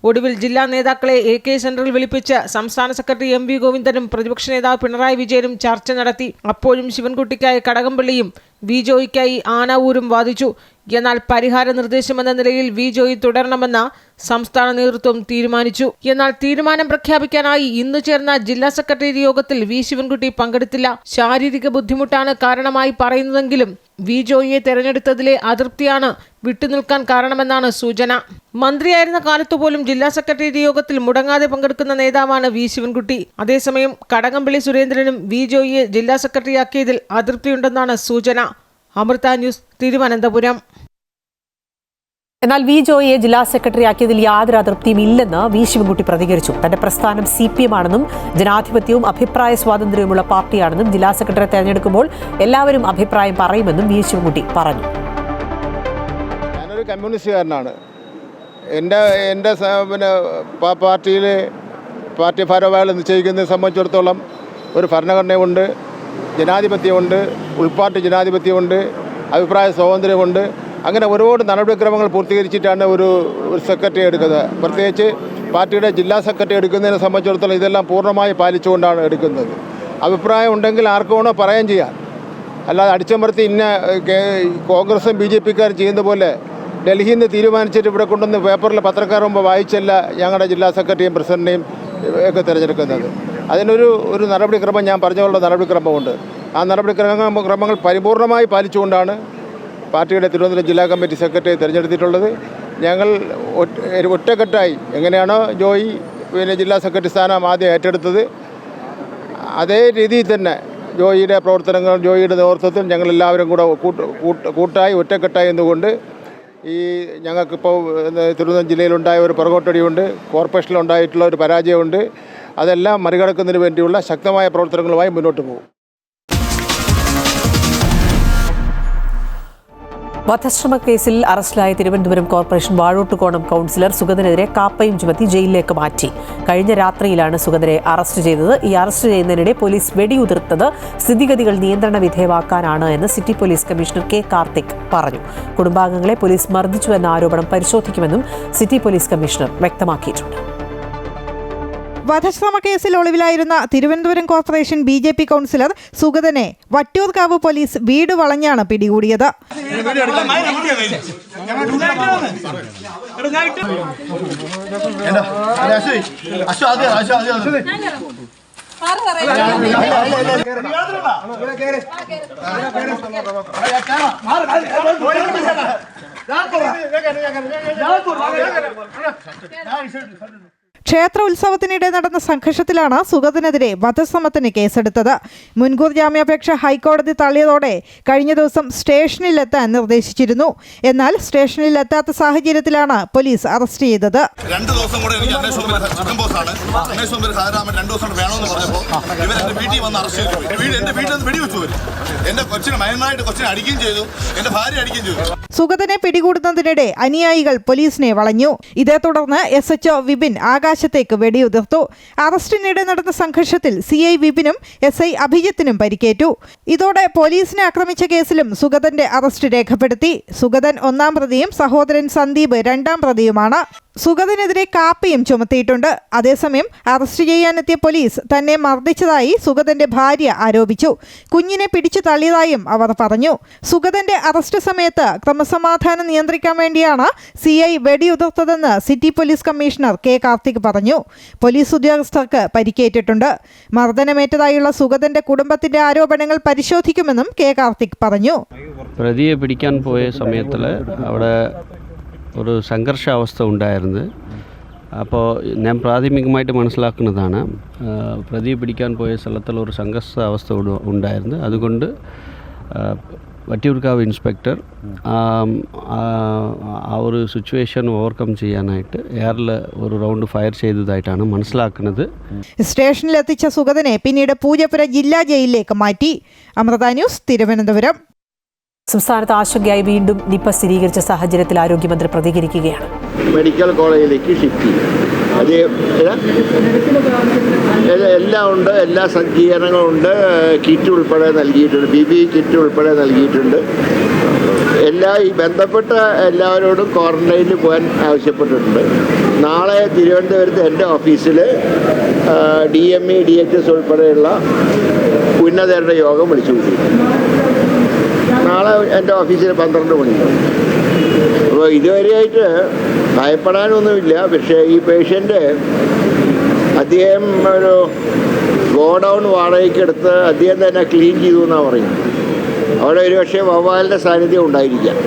ഒടുവിൽ ജില്ലാ നേതാക്കളെ AK സെന്ററിൽ വിളിപ്പിച്ച് സംസ്ഥാന സെക്രട്ടറി MV ഗോവിന്ദനും പ്രതിപക്ഷ നേതാവ് പിണറായി വിജയനും ചർച്ച നടത്തി. അപ്പോഴും ശിവൻകുട്ടിക്കായി കടകംപള്ളിയും വി ജോയിക്കായി ആനാവൂരും വാദിച്ചു. എന്നാൽ പരിഹാര നിർദ്ദേശമെന്ന നിലയിൽ വി ജോയി തുടരണമെന്ന സംസ്ഥാന നേതൃത്വം തീരുമാനിച്ചു. എന്നാൽ തീരുമാനം പ്രഖ്യാപിക്കാനായി ഇന്നു ചേർന്ന ജില്ലാ സെക്രട്ടേറിയറ്റ് യോഗത്തിൽ വി ശിവൻകുട്ടി പങ്കെടുത്തില്ല. ശാരീരിക ബുദ്ധിമുട്ടാണ് കാരണമായി പറയുന്നതെങ്കിലും വി ജോയിയെ തെരഞ്ഞെടുത്തതിലെ അതൃപ്തിയാണ് വിട്ടുനിൽക്കാൻ കാരണമെന്നാണ് സൂചന. മന്ത്രിയായിരുന്ന കാലത്തുപോലും ജില്ലാ സെക്രട്ടേറിയറ്റ് യോഗത്തിൽ മുടങ്ങാതെ പങ്കെടുക്കുന്ന നേതാവാണ് വി ശിവൻകുട്ടി. അതേസമയം കടകംപള്ളി സുരേന്ദ്രനും വി ജോയിയെ ജില്ലാ സെക്രട്ടറിയാക്കിയതിൽ അതൃപ്തിയുണ്ടെന്നാണ് സൂചന. അമൃത ന്യൂസ്, തിരുവനന്തപുരം. എന്നാൽ വി ജോയിയെ ജില്ലാ സെക്രട്ടറിയാക്കിയതിൽ യാതൊരു അതൃപ്തിയും ഇല്ലെന്ന് വി ശിവൻകുട്ടി പ്രതികരിച്ചു. തന്റെ പ്രസ്ഥാനം CPM ആണെന്നും ജനാധിപത്യവും അഭിപ്രായ സ്വാതന്ത്ര്യവുമുള്ള പാർട്ടിയാണെന്നും ജില്ലാ സെക്രട്ടറിയെ തെരഞ്ഞെടുക്കുമ്പോൾ എല്ലാവരും അഭിപ്രായം പറയുമെന്നും വി ശിവൻകുട്ടി പറഞ്ഞു. ഞാനൊരു കമ്മ്യൂണിസ്റ്റുകാരനാണ്. എൻ്റെ പിന്നെ പാർട്ടി ഭാരവാഹികൾ നിശ്ചയിക്കുന്നതിനെ സംബന്ധിച്ചിടത്തോളം ഒരു ഭരണഘടനയുണ്ട്, ജനാധിപത്യമുണ്ട്, ഉൾപാർട്ടി ജനാധിപത്യമുണ്ട്, അഭിപ്രായ സ്വാതന്ത്ര്യമുണ്ട്. അങ്ങനെ ഒരുപാട് നടപടിക്രമങ്ങൾ പൂർത്തീകരിച്ചിട്ടാണ് ഒരു സെക്രട്ടറി എടുക്കുന്നത്. പ്രത്യേകിച്ച് പാർട്ടിയുടെ ജില്ലാ സെക്രട്ടറി എടുക്കുന്നതിനെ സംബന്ധിച്ചിടത്തോളം ഇതെല്ലാം പൂർണ്ണമായി പാലിച്ചുകൊണ്ടാണ് എടുക്കുന്നത്. അഭിപ്രായം ഉണ്ടെങ്കിൽ ആർക്ക് വേണോ പറയാൻ ചെയ്യാം. അല്ലാതെ അടിച്ചമർത്തി കോൺഗ്രസും BJPക്കാരും ചെയ്യുന്ന പോലെ ഡൽഹിയിൽ നിന്ന് തീരുമാനിച്ചിട്ട് ഇവിടെ കൊണ്ടുവന്ന് പേപ്പറിൽ പത്രക്കാർ മുമ്പ് വായിച്ചല്ല ഞങ്ങളുടെ ജില്ലാ സെക്രട്ടറിയും പ്രസിഡന്റിനെയും ഒക്കെ തിരഞ്ഞെടുക്കുന്നത്. അതിനൊരു നടപടിക്രമം ഞാൻ പറഞ്ഞുള്ള നടപടിക്രമമുണ്ട്. ആ നടപടിക്രമങ്ങൾ പരിപൂർണമായി പാലിച്ചുകൊണ്ടാണ് പാർട്ടിയുടെ തിരുവനന്തപുരം ജില്ലാ കമ്മിറ്റി സെക്രട്ടറിയെ തിരഞ്ഞെടുത്തിട്ടുള്ളത്. ഞങ്ങൾ ഒറ്റക്കെട്ടായി എങ്ങനെയാണോ ജോയി ജില്ലാ സെക്രട്ടറി സ്ഥാനം ആദ്യം ഏറ്റെടുത്തത്. അതേ രീതിയിൽ തന്നെ ജോയിയുടെ പ്രവർത്തനങ്ങൾ, ജോയിയുടെ നേതൃത്വത്തിൽ ഞങ്ങളെല്ലാവരും കൂടെ കൂട്ടായി ഒറ്റക്കെട്ടായി എന്നുകൊണ്ട് ഈ ഞങ്ങൾക്കിപ്പോൾ തിരുവനന്തപുരം ജില്ലയിലുണ്ടായ ഒരു പുറകോട്ടടിയുണ്ട്, കോർപ്പറേഷനിലുണ്ടായിട്ടുള്ള ഒരു പരാജയമുണ്ട്. അതെല്ലാം മറികടക്കുന്നതിന് വേണ്ടിയുള്ള ശക്തമായ പ്രവർത്തനങ്ങളുമായി മുന്നോട്ട് പോകും. വധശ്രമ കേസിൽ അറസ്റ്റിലായ തിരുവനന്തപുരം കോർപ്പറേഷൻ വാഴോട്ടുകോണം കൗൺസിലർ സുഗതനെതിരെ കാപ്പയും ചുമത്തി ജയിലിലേക്ക് മാറ്റി. കഴിഞ്ഞ രാത്രിയിലാണ് സുഗതനെ അറസ്റ്റ് ചെയ്തത്. ഈ അറസ്റ്റ് ചെയ്യുന്നതിനിടെ പോലീസ് വെടിയുതിർത്തത് സ്ഥിതിഗതികൾ നിയന്ത്രണ വിധേയമാക്കാനാണ് എന്ന് city police commissioner K Karthik പറഞ്ഞു. കുടുംബാംഗങ്ങളെ പോലീസ് മർദ്ദിച്ചുവെന്ന ആരോപണം പരിശോധിക്കുമെന്നും സിറ്റി പോലീസ് കമ്മീഷണർ വ്യക്തമാക്കിയിട്ടുണ്ട്. വധശ്രമ കേസിൽ ഒളിവിലായിരുന്ന തിരുവനന്തപുരം കോർപ്പറേഷൻ BJP കൗൺസിലർ സുഗതനെ വട്ടിയൂർക്കാവ് പോലീസ് വീട് വളഞ്ഞാണ് പിടികൂടിയത്. ക്ഷേത്ര ഉത്സവത്തിനിടെ നടന്ന സംഘർഷത്തിലാണ് സുഗതനെതിരെ വധശ്രമത്തിന് കേസെടുത്തത്. മുൻകൂർ ജാമ്യാപേക്ഷ ഹൈക്കോടതി തള്ളിയതോടെ കഴിഞ്ഞ ദിവസം സ്റ്റേഷനിലെത്താൻ നിർദ്ദേശിച്ചിരുന്നു. എന്നാൽ സ്റ്റേഷനിലെത്താത്ത സാഹചര്യത്തിലാണ് പോലീസ് അറസ്റ്റ് ചെയ്തത്. 2 ദിവസം കൂടെ എനിക്ക് അന്വേഷണം വേണമെന്ന് പറഞ്ഞപ്പോൾ ഇവരെന്റെ വീട്ടിൽ വന്ന് അറസ്റ്റ് ചെയ്തു. എന്റെ വീട്ടിൽ നിന്ന് വെടിവെച്ചു. എന്റെ കൊച്ചിനെ മയനായിട്ട് കൊച്ചിനെ അടിക്കുകയും ചെയ്തു, എന്റെ ഭാര്യ അടിക്കുകയും ചെയ്തു. സുഗതനെ പിടികൂടുന്നതിനിടെ അനുയായികൾ പോലീസിനെ വളഞ്ഞു. ഇതേ തുടർന്ന് SHO വിപിൻ ആകാശത്തേക്ക് വെടിയുതിർത്തു. അറസ്റ്റിനിടെ നടന്ന സംഘർഷത്തിൽ CI വിപിനും SI അഭിജിത്തിനും പരിക്കേറ്റു. ഇതോടെ പോലീസിനെ ആക്രമിച്ച കേസിലും സുഗതന്റെ അറസ്റ്റ് രേഖപ്പെടുത്തി. സുഗതൻ 1-ാം പ്രതിയും സഹോദരൻ സന്ദീപ് 2-ാം പ്രതിയുമാണ്. സുഗതനെതിരെ കാപ്പയും ചുമത്തിയിട്ടുണ്ട്. അതേസമയം അറസ്റ്റ് ചെയ്യാനെത്തിയ പോലീസ് തന്നെ മർദ്ദിച്ചതായി സുഗതന്റെ ഭാര്യ ആരോപിച്ചു. കുഞ്ഞിനെ പിടിച്ചു തള്ളിയതായും അവർ പറഞ്ഞു. സുഗതന്റെ അറസ്റ്റ് സമയത്ത് ക്രമസമാധാനം നിയന്ത്രിക്കാൻ വേണ്ടിയാണ് CI വെടിയുതിർത്തതെന്ന് city police commissioner K Karthik പറഞ്ഞു. പോലീസ് ഉദ്യോഗസ്ഥർക്ക് പരിക്കേറ്റിട്ടുണ്ട്. മർദ്ദനമേറ്റതായുള്ള സുഗതന്റെ കുടുംബത്തിന്റെ ആരോപണങ്ങൾ പരിശോധിക്കുമെന്നും കെ കാർത്തിക് പറഞ്ഞു. പ്രതിയെ പിടിക്കാൻ പോയ സമയത്തിൽ അവിടെ ഒരു സംഘർഷാവസ്ഥ ഉണ്ടായിരുന്നു. അപ്പോൾ ഞാൻ പ്രാഥമികമായിട്ട് മനസ്സിലാക്കുന്നതാണ് പ്രതിയെ പിടിക്കാൻ പോയ സ്ഥലത്തിൽ ഒരു സംഘർഷാവസ്ഥ ഉണ്ടായിരുന്നു. അതുകൊണ്ട് വട്ടിയൂർക്കാവ് ഇൻസ്പെക്ടർ ആ ഒരു സിറ്റുവേഷൻ ഓവർകം ചെയ്യാനായിട്ട് എയറിൽ ഒരു റൗണ്ട് ഫയർ ചെയ്തതായിട്ടാണ് മനസ്സിലാക്കുന്നത്. സ്റ്റേഷനിലെത്തിച്ച സുഗതനെ പിന്നീട് പൂജപ്പുര ജില്ലാ ജയിലിലേക്ക് മാറ്റി. അമൃത ന്യൂസ്, തിരുവനന്തപുരം. സംസ്ഥാനത്ത് ആശങ്കയായി വീണ്ടും നിപ സ്ഥിരീകരിച്ച സാഹചര്യത്തിൽ ആരോഗ്യമന്ത്രി പ്രതികരിക്കുകയാണ്. മെഡിക്കൽ കോളേജിലേക്ക് ഷിഫ്റ്റ് ചെയ്യും. എല്ലാം ഉണ്ട്, എല്ലാ സജ്ജീകരണങ്ങളും ഉണ്ട്. കിറ്റ് ഉൾപ്പെടെ നൽകിയിട്ടുണ്ട്, PPE കിറ്റ് ഉൾപ്പെടെ നൽകിയിട്ടുണ്ട്. ഈ ബന്ധപ്പെട്ട എല്ലാവരോടും ക്വാറന്റൈനിൽ പോകാൻ ആവശ്യപ്പെട്ടിട്ടുണ്ട്. നാളെ തിരുവനന്തപുരത്ത് എൻ്റെ ഓഫീസിൽ DME DHS ഉൾപ്പെടെയുള്ള ഉന്നതരുടെ യോഗം വിളിച്ചു കൂട്ടിയിട്ടുണ്ട്. നാളെ എൻ്റെ ഓഫീസിൽ 12 മണിക്ക്. അപ്പോൾ ഇതുവരെയായിട്ട് ഭയപ്പെടാനൊന്നുമില്ല. പക്ഷേ ഈ പേഷ്യൻ്റ് അദ്ദേഹം ഒരു ഗോഡൗൺ വാടകയ്ക്ക് എടുത്ത് അദ്ദേഹം തന്നെ ക്ലീൻ ചെയ്തു എന്നാണ് പറയുന്നത്. അവിടെ ഒരു പക്ഷേ വവ്വാലിൻ്റെ സാന്നിധ്യം ഉണ്ടായിരിക്കാം.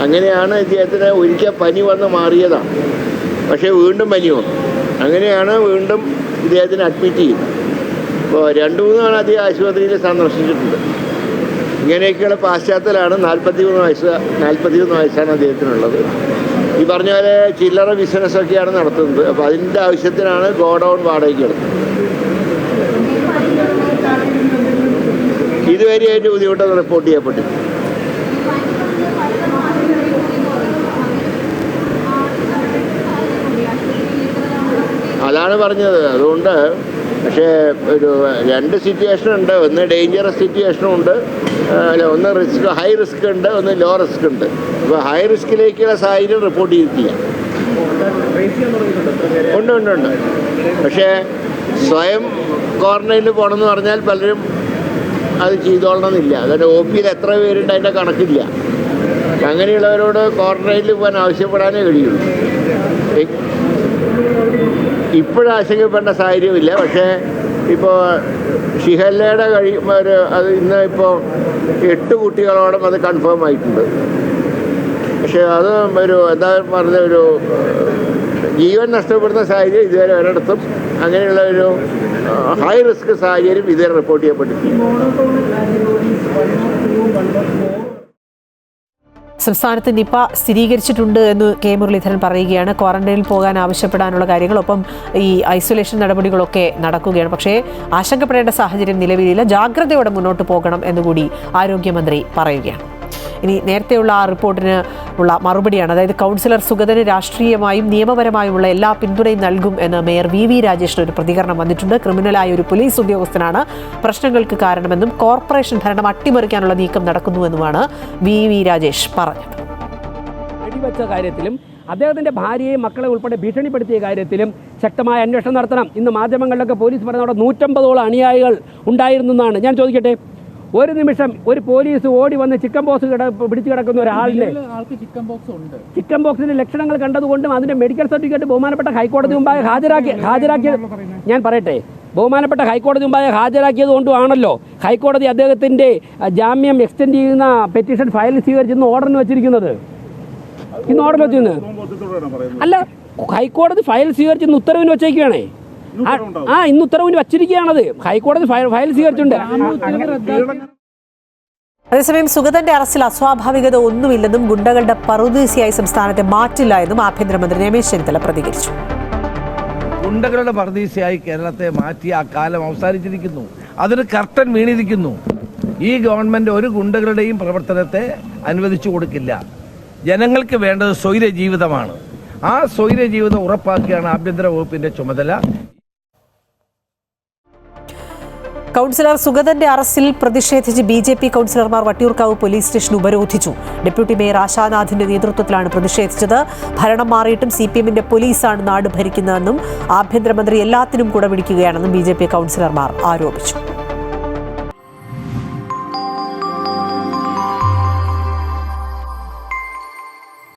അങ്ങനെയാണ് ഇദ്ദേഹത്തിന് ഒരിക്കൽ പനി വന്ന് മാറിയതാണ്. പക്ഷേ വീണ്ടും പനി വന്നു. അങ്ങനെയാണ് വീണ്ടും ഇദ്ദേഹത്തിന് അഡ്മിറ്റ് ചെയ്യുന്നത്. അപ്പോൾ 2-3 തവണ അദ്ദേഹം ആശുപത്രിയിൽ സന്ദർശിച്ചിട്ടുണ്ട്. ഇങ്ങനെയൊക്കെയുള്ള പാശ്ചാത്തലമാണ്. 43 വയസ്സാണ് അദ്ദേഹത്തിനുള്ളത്. ഈ പറഞ്ഞ പോലെ ചില്ലറ ബിസിനസ്സൊക്കെയാണ് നടത്തുന്നത്. അപ്പോൾ അതിൻ്റെ ആവശ്യത്തിനാണ് ഗോഡൗൺ വാടകയ്ക്ക് എടുത്തത്. ഇതുവരെയായിട്ട് ബുദ്ധിമുട്ടൊന്നും റിപ്പോർട്ട് ചെയ്യപ്പെട്ടില്ല. അതാണ് പറഞ്ഞത്. അതുകൊണ്ട് പക്ഷേ ഒരു 2 സിറ്റുവേഷനുണ്ട്. ഒന്ന് ഡേഞ്ചറസ് സിറ്റുവേഷനും ഉണ്ട്, ഒന്ന് ഹൈ റിസ്ക് ഉണ്ട്, ഒന്ന് ലോ റിസ്ക് ഉണ്ട്. അപ്പോൾ ഹൈ റിസ്കിലേക്കുള്ള സാഹചര്യം റിപ്പോർട്ട് ചെയ്തിട്ടില്ല. ഉണ്ട്. പക്ഷേ സ്വയം ക്വാറന്റൈനിൽ പോകണമെന്ന് പറഞ്ഞാൽ പലരും അത് ചെയ്തോളണമെന്നില്ല. അതുകൊണ്ട് OPയിൽ എത്ര പേരുണ്ട് അതിൻ്റെ കണക്കില്ല. അങ്ങനെയുള്ളവരോട് ക്വാറന്റൈനിൽ പോകാൻ ആവശ്യപ്പെടാനേ കഴിയുള്ളൂ. ഇപ്പോഴാശങ്കപ്പെടേണ്ട സാഹചര്യമില്ല. പക്ഷേ ഇപ്പോൾ ഷിഹല്ലയുടെ അത് ഇന്ന് ഇപ്പോൾ 8 കുട്ടികളോടും അത് കൺഫേം ആയിട്ടുണ്ട്. പക്ഷേ അത് എന്താ പറഞ്ഞ ജീവൻ നഷ്ടപ്പെടുന്ന സാഹചര്യം ഇതുവരെ ഒരിടത്തും അങ്ങനെയുള്ള ഒരു ഹൈ റിസ്ക് സാഹചര്യം ഇതുവരെ റിപ്പോർട്ട് ചെയ്യപ്പെട്ടിട്ടില്ല. സംസ്ഥാനത്ത് നിപ സ്ഥിരീകരിച്ചിട്ടുണ്ട് എന്ന് കെ മുരളീധരൻ പറയുകയാണ്. ക്വാറന്റൈനിൽ പോകാൻ ആവശ്യപ്പെടാനുള്ള കാര്യങ്ങൾ, ഒപ്പം ഈ ഐസൊലേഷൻ നടപടികളൊക്കെ നടക്കുകയാണ്. പക്ഷേ ആശങ്കപ്പെടേണ്ട സാഹചര്യം നിലവിലില്ല. ജാഗ്രതയോടെ മുന്നോട്ട് പോകണം എന്നുകൂടി ആരോഗ്യമന്ത്രി പറയുകയാണ്. ഇനി നേരത്തെയുള്ള ആ റിപ്പോർട്ടിന് ഉള്ള മറുപടിയാണ്. അതായത് കൗൺസിലർ സുഗതന് രാഷ്ട്രീയമായും നിയമപരമായുമുള്ള എല്ലാ പിന്തുണയും നൽകും എന്ന് മേയർ വി രാജേഷിന് ഒരു പ്രതികരണം വന്നിട്ടുണ്ട്. ക്രിമിനലായ ഒരു പോലീസ് ഉദ്യോഗസ്ഥനാണ് പ്രശ്നങ്ങൾക്ക് കാരണമെന്നും കോർപ്പറേഷൻ ഭരണം അട്ടിമറിക്കാനുള്ള നീക്കം നടക്കുന്നുവെന്നുമാണ് വി രാജേഷ് പറഞ്ഞത്. വെടിവെച്ച കാര്യത്തിലും അദ്ദേഹത്തിൻ്റെ ഭാര്യയെയും മക്കളെ ഉൾപ്പെടെ ഭീഷണിപ്പെടുത്തിയ കാര്യത്തിലും ശക്തമായ അന്വേഷണം നടത്തണം. ഇന്ന് മാധ്യമങ്ങളിലൊക്കെ പോലീസ് പറഞ്ഞ 150ഓളം അനുയായികൾ ഉണ്ടായിരുന്നു എന്നാണ്. ഞാൻ ചോദിക്കട്ടെ, ഒരു നിമിഷം ഒരു പോലീസ് ഓടി വന്ന് ചിക്കൻ ബോക്സ് പിടിച്ചു കിടക്കുന്ന ഒരാളിനെ, ചിക്കൻ ബോക്സിന്റെ ലക്ഷണങ്ങൾ കണ്ടതുകൊണ്ടും അതിന്റെ മെഡിക്കൽ സർട്ടിഫിക്കറ്റ് ബഹുമാനപ്പെട്ട ഹൈക്കോടതി മുമ്പാകെ ഹാജരാക്കിയത് ഞാൻ പറയട്ടെ, ബഹുമാനപ്പെട്ട ഹൈക്കോടതി മുമ്പാകെ ഹാജരാക്കിയത് കൊണ്ടുമാണല്ലോ ഹൈക്കോടതി അദ്ദേഹത്തിന്റെ ജാമ്യം എക്സ്റ്റെൻഡ് ചെയ്യുന്ന പെറ്റീഷൻ ഫയൽ സ്വീകരിച്ചെന്ന് ഓർഡറിന് വെച്ചിരിക്കുന്നത്. ഇന്ന് ഓർഡർ വെച്ചിരുന്നത് അല്ല, ഹൈക്കോടതി ഫയൽ സ്വീകരിച്ചെന്ന് ഉത്തരവിന് വെച്ചേക്കുകയാണേ. ഇന്ന് ഉത്തരവിന് വച്ചിരിക്കുകയാണത്. ഹൈക്കോടതി ഫയൽ സ്വീകരിച്ചിട്ടുണ്ട്. അതേസമയം സുഗതന്റെ അറസ്റ്റിൽ അസ്വാഭാവികത ഒന്നുമില്ലെന്നും ഗുണ്ടകളുടെ പറുദീസയായി സംസ്ഥാനത്തെ മാറ്റില്ല എന്നും ആഭ്യന്തരമന്ത്രി രമേശ് ചെന്നിത്തല പ്രതികരിച്ചു. ഗുണ്ടകളുടെ പറുദീസയായി കേരളത്തെ മാറ്റി ആ കാലം അവസാനിച്ചിരിക്കുന്നു. അതിന് കർട്ടൻ വീണിരിക്കുന്നു. ഈ ഗവൺമെന്റ് ഒരു ഗുണ്ടകളുടെയും പ്രവർത്തനത്തെ അനുവദിച്ചു കൊടുക്കില്ല. ജനങ്ങൾക്ക് വേണ്ടത് സ്വൈര ജീവിതമാണ്. ആ സ്വൈര ജീവിതം ഉറപ്പാക്കിയാണ് ആഭ്യന്തര വകുപ്പിന്റെ ചുമതല. കൗൺസിലർ സുഗതന്റെ അറസ്റ്റിൽ പ്രതിഷേധിച്ച് BJP കൗൺസിലർമാർ വട്ടിയൂർക്കാവ് പോലീസ് സ്റ്റേഷൻ ഉപരോധിച്ചു. ഡെപ്യൂട്ടി മേയർ ആശാനാഥിന്റെ നേതൃത്വത്തിലാണ് പ്രതിഷേധിച്ചത്. ഭരണം മാറിയിട്ടും CPMന്റെ പോലീസാണ് നാട് ഭരിക്കുന്നതെന്നും ആഭ്യന്തരമന്ത്രി എല്ലാത്തിനും കുടപിടിക്കുകയാണെന്നും BJP കൗൺസിലർമാർ ആരോപിച്ചു.